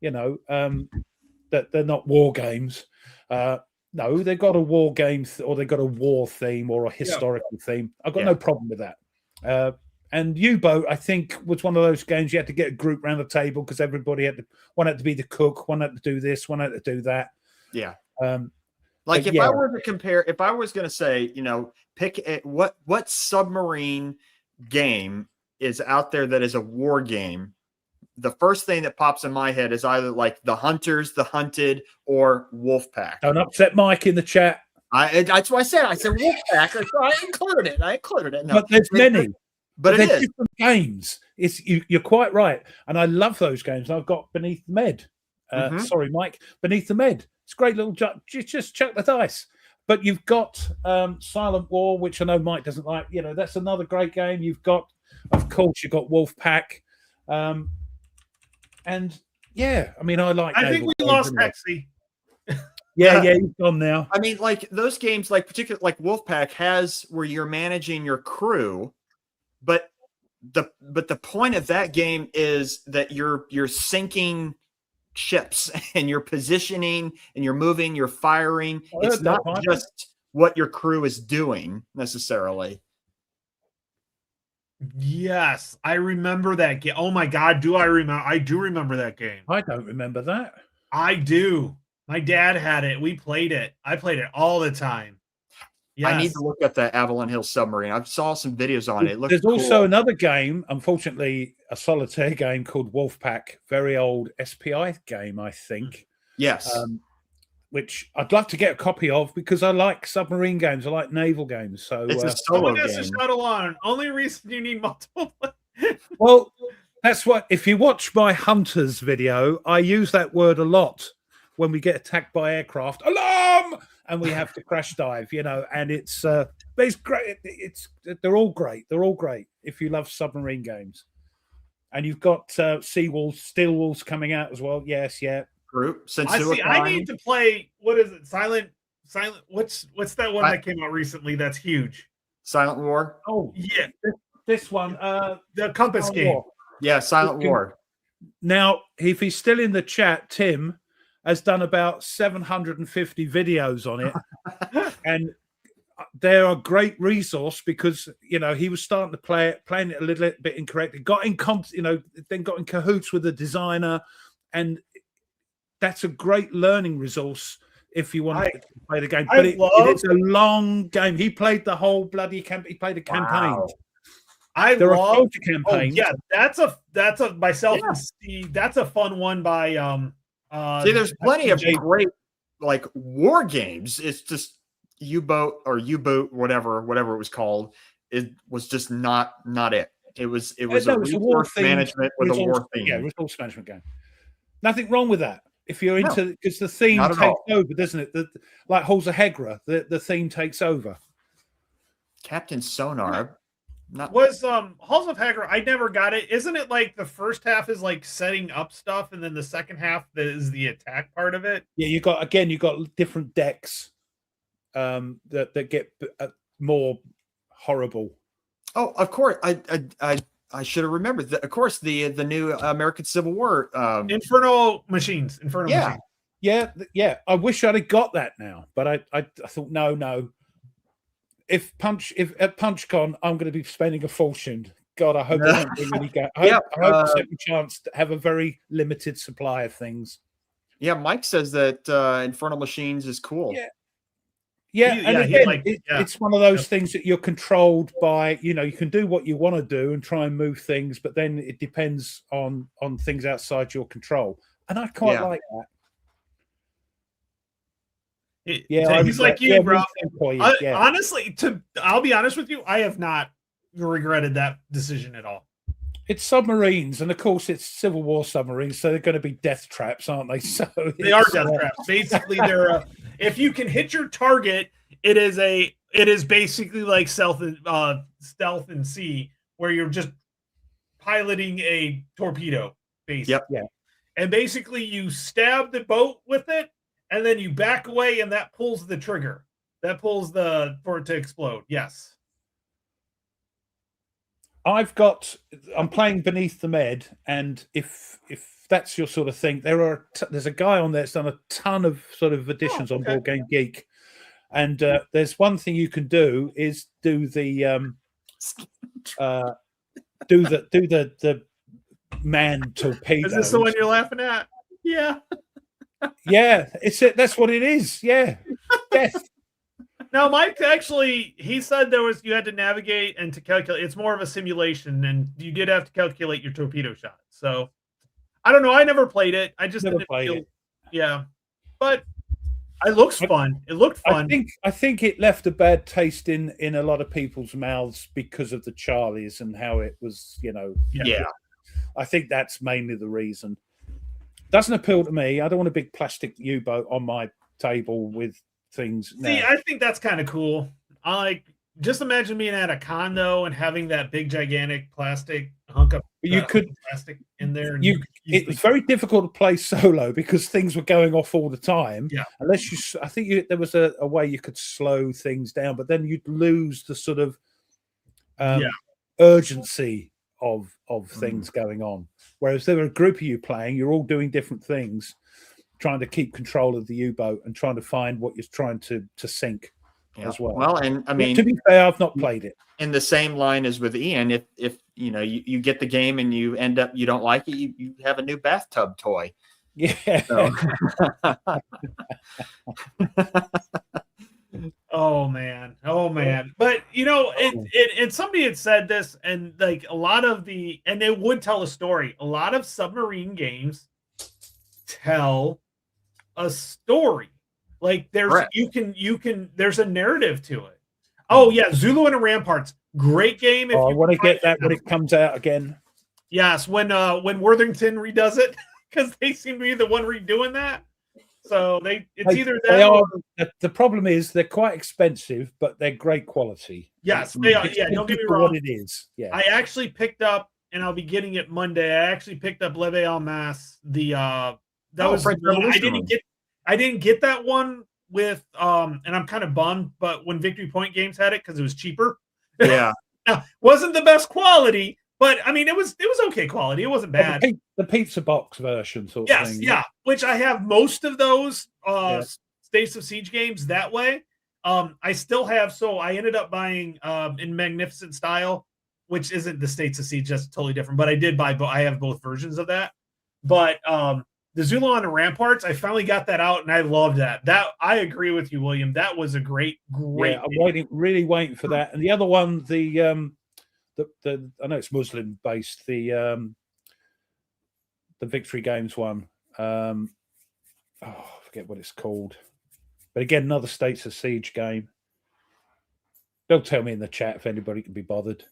that they're not war games. No, they've got a war game or they've got a war theme or a historical theme. I've got no problem with that. And U-Boat, I think, was one of those games you had to get a group around the table because everybody one had to be the cook, one had to do this, one had to do that. Yeah. Like if I were to compare, if I was going to say, pick what submarine game is out there that is a war game, the first thing that pops in my head is either like the Hunters, the Hunted, or Wolfpack. Don't upset Mike in the chat. That's what I said. I said Wolfpack. I included it. No, but there's many. But there's different games. You're quite right, and I love those games. I've got Beneath the Med. Sorry, Mike. Beneath the Med. It's a great little just chuck the dice. But you've got Silent War, which I know Mike doesn't like. You know, that's another great game. You've got, of course, you've got Wolfpack. And yeah, I mean, I like. I think we lost Hexy. Yeah, he's gone now. I mean, like those games, like particularly like Wolfpack has where you're managing your crew, but the point of that game is that you're sinking ships and you're positioning and you're moving, you're firing. It's not just what your crew is doing necessarily. Yes, I remember that game. Oh my God, do I remember? I do remember that game. I don't remember that. I do. My dad had it. We played it. I played it all the time. Yes. I need to look at the Avalon Hill Submarine. I saw some videos on it. There's also another game, unfortunately, a solitaire game called Wolfpack. Very old SPI game, I think. Yes. Which I'd like to get a copy of because I like submarine games. I like naval games. So it's a solo game. Someone has to shuttle on. Only reason you need multiple. Well, that's what. If you watch my Hunters video, I use that word a lot when we get attacked by aircraft. Alarm! And we have to crash dive. You know, and it's great. They're all great. They're all great if you love submarine games. And you've got Sea Walls, Steel Walls coming out as well. Yes, yeah. Group. I need to play. What is it? Silent. What's that one that came out recently? That's huge. Silent War. Oh yeah, this one. The Compass game. War. Yeah, Silent War. Now, if he's still in the chat, Tim has done about 750 videos on it, and they're a great resource because you know he was starting to playing it a little bit incorrectly. Then got in cahoots with the designer, and that's a great learning resource if you want to play the game. But it's a long game. He played the whole bloody campaign. He played a campaign. Wow. There are campaigns. Oh, yeah, that's a myself and Steve. That's a fun one by See, there's plenty of great like war games. It's just U-boat, whatever it was called. It was just not it. It was a resource management with a war theme. Yeah, resource management game. Nothing wrong with that. If you're into, because the theme takes over, doesn't it? Like Halls of Hegra, the theme takes over. Captain Sonar. Was Halls of Hegra? I never got it. Isn't it like the first half is like setting up stuff, and then the second half is the attack part of it? Yeah, you got different decks that get more horrible. Oh, of course. I should have remembered. Of course, the new American Civil War. Inferno Machines. Machines. Yeah. I wish I'd have got that now, but I thought no. If at PunchCon I'm going to be spending a fortune. God, I hope I don't bring any games. I hope there's a chance to have a very limited supply of things. Yeah, Mike says that Infernal Machines is cool. Yeah, it's one of those things that you're controlled by. You know, you can do what you want to do and try and move things, but then it depends on things outside your control. And I quite like that. He's like you, bro. Honestly, I'll be honest with you, I have not regretted that decision at all. It's submarines, and of course, it's Civil War submarines, so they're going to be death traps, aren't they? So they are death traps. Basically, they're if you can hit your target, it is basically like stealth and sea, where you're just piloting a torpedo. Basically. Yep. Yeah. And basically, you stab the boat with it, and then you back away, and that pulls the trigger. That pulls for it to explode. Yes. I'm playing Beneath the Med, and if that's your sort of thing, there's a guy on there that's done a ton of sort of editions on Board Game Geek, and there's one thing you can do is do the man torpedo. Is this the one you're laughing at? Yeah. Yeah, that's what it is. Yeah. Death. Now, Mike he said you had to navigate and to calculate. It's more of a simulation, and you did have to calculate your torpedo shot. So, I don't know. I never played it. I just never played it. Yeah, but it looks fun. It looked fun. I think it left a bad taste in a lot of people's mouths because of the Charlies and how it was. You know. Yeah. I think that's mainly the reason. Doesn't appeal to me. I don't want a big plastic U-boat on my table with things. See, No. I think that's kind of cool. I like just imagine being at a condo and having that big gigantic plastic hunk of You could plastic in there. And it was very difficult to play solo because things were going off all the time. Yeah. Unless you, I think there was a way you could slow things down, but then you'd lose the sort of urgency of things going on. Whereas there were a group of you playing, you're all doing different things, trying to keep control of the U-boat and trying to find what you're trying to sink as well. Well, and I mean, to be fair, I've not played it. In the same line as with Ian, if you know you get the game and you end up you don't like it, you have a new bathtub toy. Yeah. So. Oh man. But you know, it somebody had said this, and like a lot of and it would tell a story. A lot of submarine games tell a story. Like there's you can there's a narrative to it. Oh yeah, Zulu and the Ramparts, great game. I want to get that when it comes out again. Yes, when Worthington redoes it, because they seem to be the one redoing that. So either that. The problem is they're quite expensive, but they're great quality. Yes, they are. Yeah, don't get me wrong. What it is. Yeah, I actually picked up, and I'll be getting it Monday. I actually picked up Leve en Masse. I didn't get that one with and I'm kind of bummed, but when Victory Point Games had it because it was cheaper. Yeah. Now, wasn't the best quality, but I mean it was okay quality. It wasn't bad. The pizza box version sort of thing. Yeah. Which I have most of those States of Siege games that way. I still have, so I ended up buying in Magnificent Style, which isn't the States of Siege, just totally different. But I did buy I have both versions of that. But the Zulu on the Ramparts, I finally got that out, and I loved that. That I agree with you, William. That was a great. Yeah, I'm really waiting for that. And the other one, the I know it's Muslim based, the Victory Games one. I forget what it's called. But again, another States of Siege game. They'll tell me in the chat if anybody can be bothered.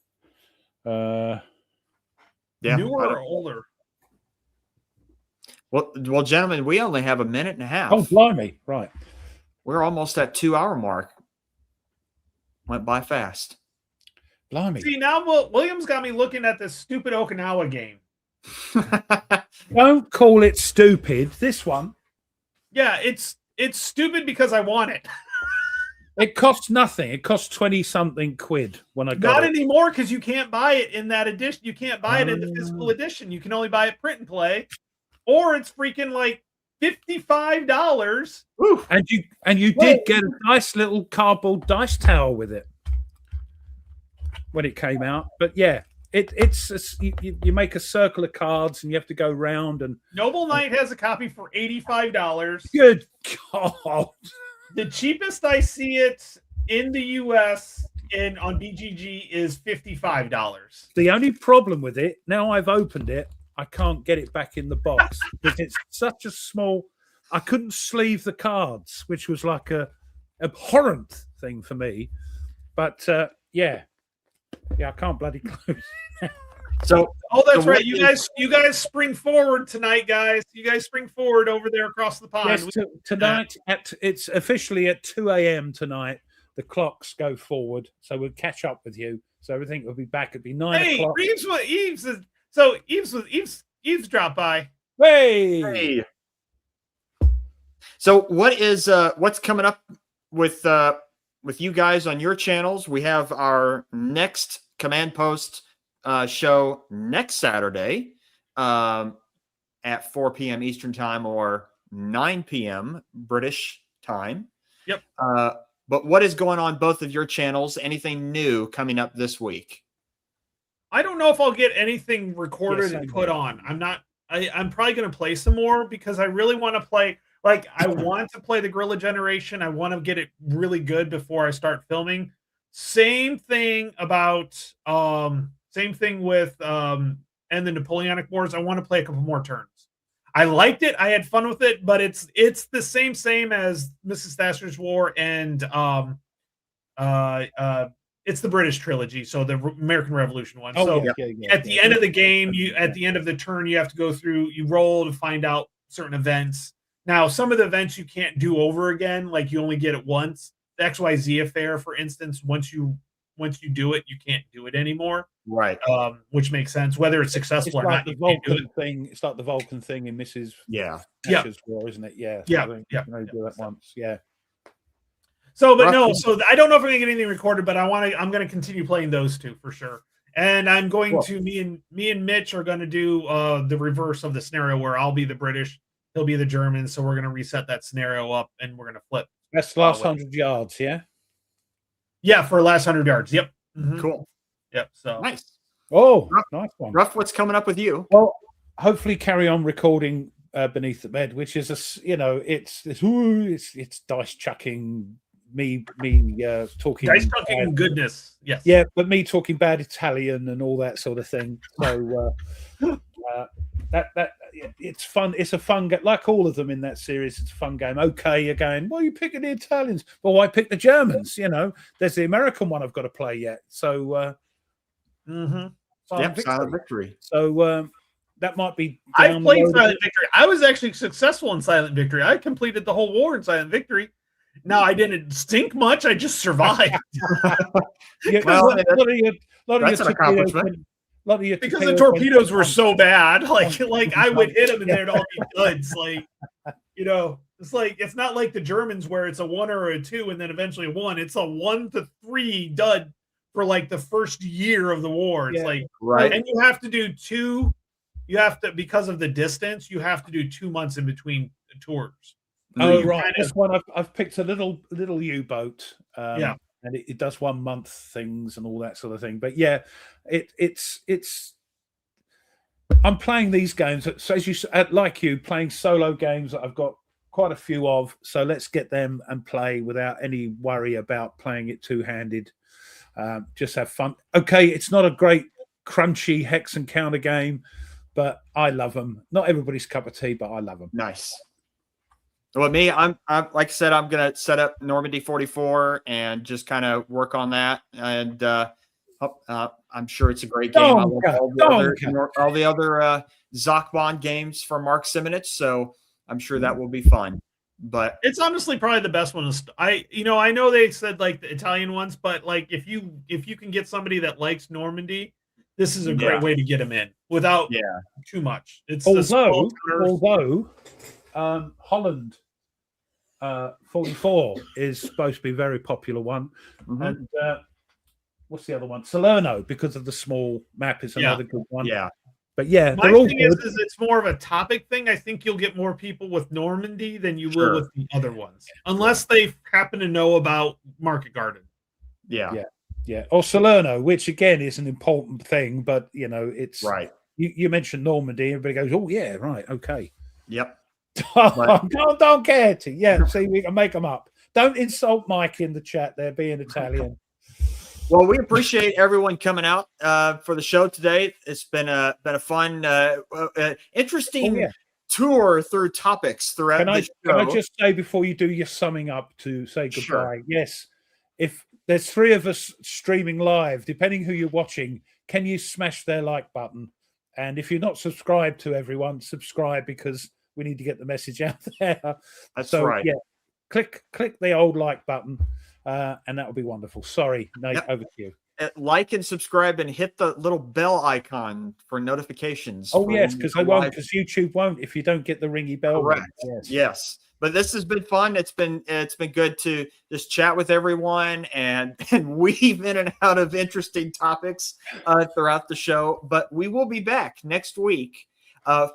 Newer or older? Well, gentlemen, we only have a minute and a half. Oh, blimey. Right. We're almost at 2-hour mark. Went by fast. Blimey. See, now William's got me looking at this stupid Okinawa game. Don't call it stupid. This one. Yeah, it's stupid because I want it. It costs nothing. It costs 20-something quid when I got it. Not anymore, because you can't buy it in that edition. You can't buy it in the physical edition. You can only buy it print and play. Or it's freaking like $55. And you did get a nice little cardboard dice tower with it when it came out. But yeah, you make a circle of cards and you have to go round. And Noble Knight has a copy for $85. Good God! The cheapest I see it in the US on BGG is $55. The only problem with it, now I've opened it, I can't get it back in the box because it's such a small. I couldn't sleeve the cards, which was like a abhorrent thing for me. But yeah, I can't bloody close it. So, that's right. You guys spring forward tonight, guys. You guys spring forward over there across the pond. Yes, tonight it's officially at 2 a.m. tonight. The clocks go forward, so we'll catch up with you. So everything will be back. It'll be 9 o'clock. Eves dropped by. Hey. So what's coming up with you guys on your channels? We have our next Command Post show next Saturday at 4 p.m. Eastern Time or 9 p.m. British time. Yep. But what is going on both of your channels? Anything new coming up this week? I don't know if I'll get anything recorded and put on. I'm probably going to play some more because I really want to play. Like, I want to play the Guerrilla Generation. I want to get it really good before I start filming. Same thing with and the Napoleonic Wars. I want to play a couple more turns. I liked it. I had fun with it, but it's the same as Mrs. Thatcher's War and it's the British trilogy, so the American Revolution one. At the end of the game, at the end of the turn, you have to go through. You roll to find out certain events. Now, some of the events you can't do over again, like you only get it once. The XYZ affair, for instance, once you do it, you can't do it anymore. Right. Which makes sense. Whether it's successful or not, the you can't do Vulcan thing. It's like the Vulcan thing in Mrs. Thatcher's War, isn't it? Yeah. Yeah. So I think you can only do that once. Yeah. So, but no, so I don't know if I'm gonna get anything recorded, but I'm gonna continue playing those two for sure. And I'm going to me and Mitch are gonna do the reverse of the scenario where I'll be the British, he'll be the German. So we're gonna reset that scenario up and we're gonna flip. That's the last 100 yards, yeah? Yeah, for last 100 yards. Yep. Mm-hmm. Cool. Yep. So nice. Oh, nice one. Ruff, what's coming up with you? Well, hopefully carry on recording Beneath the Bed, which is it's dice chucking, me talking dice chucking goodness. Yes. Yeah, but me talking bad Italian and all that sort of thing. So that it's fun. It's a fun game, like all of them in that series. It's a fun game. Okay, you're going, well, you picking the Italians. Well, why pick the Germans? There's the American one I've got to play yet. So Silent Victory. So that might be. I played Silent Victory. I was actually successful in Silent Victory. I completed the whole war in Silent Victory. Now I didn't stink much. I just survived. Because the torpedoes were so bad. Like I would hit them and they'd all be duds. It's not like the Germans where it's a 1 or a 2 and then eventually a 1. It's a 1 to 3 dud for like the first year of the war. It's right. And you have to do 2. You have to, because of the distance, you have to do 2 months in between tours. Oh, right. This one I've picked a little U-boat. And it does 1 month things and all that sort of thing. But yeah, it's. I'm playing these games. So as you like you playing solo games that I've got quite a few of. So let's get them and play without any worry about playing it two-handed. Just have fun. Okay, it's not a great crunchy hex and counter game, but I love them. Not everybody's cup of tea, but I love them. Nice. Well, me, I'm like I said, I'm gonna set up Normandy 44 and just kind of work on that. And I'm sure it's a great game. I love all the other Zachbond games from Mark Simonich, so I'm sure that will be fun. But it's honestly probably the best one. I know they said like the Italian ones, but like if you can get somebody that likes Normandy, this is a great way to get them in without too much. It's although Holland 44 is supposed to be a very popular one, and what's the other one? Salerno, because of the small map, is another good one. Yeah. But yeah, my thing is it's more of a topic thing. I think you'll get more people with Normandy than you will with the other ones, unless they happen to know about Market Garden. Yeah. Or Salerno, which again is an important thing, but it's right. You mentioned Normandy, everybody goes, "Oh yeah, right, okay." Yep. Don't care to. Yeah, see, we can make them up. Don't insult Mike in the chat there, being Italian. Well, we appreciate everyone coming out for the show today. It's been a fun, interesting tour through topics throughout the show. Can I just say before you do your summing up to say goodbye? Sure. Yes, if there's 3 of us streaming live, depending who you're watching, can you smash their like button? And if you're not subscribed to everyone, subscribe, because we need to get the message out there. That's right. Yeah, click the old like button. And that would be wonderful. Sorry, Nate, over to you. Like and subscribe and hit the little bell icon for notifications. Oh, yes, because YouTube won't if you don't get the ringy bell. Correct. Yes. But this has been fun. It's been good to just chat with everyone and weave in and out of interesting topics throughout the show. But we will be back next week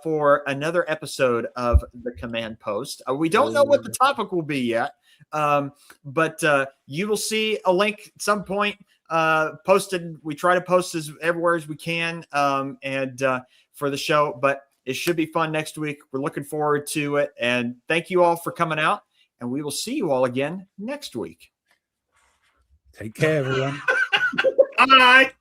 for another episode of the Command Post. We don't know what the topic will be yet. But you will see a link at some point posted. We try to post as everywhere as we can and for the show, but it should be fun next week. We're looking forward to it, and thank you all for coming out, and we will see you all again next week. Take care, everyone. Bye.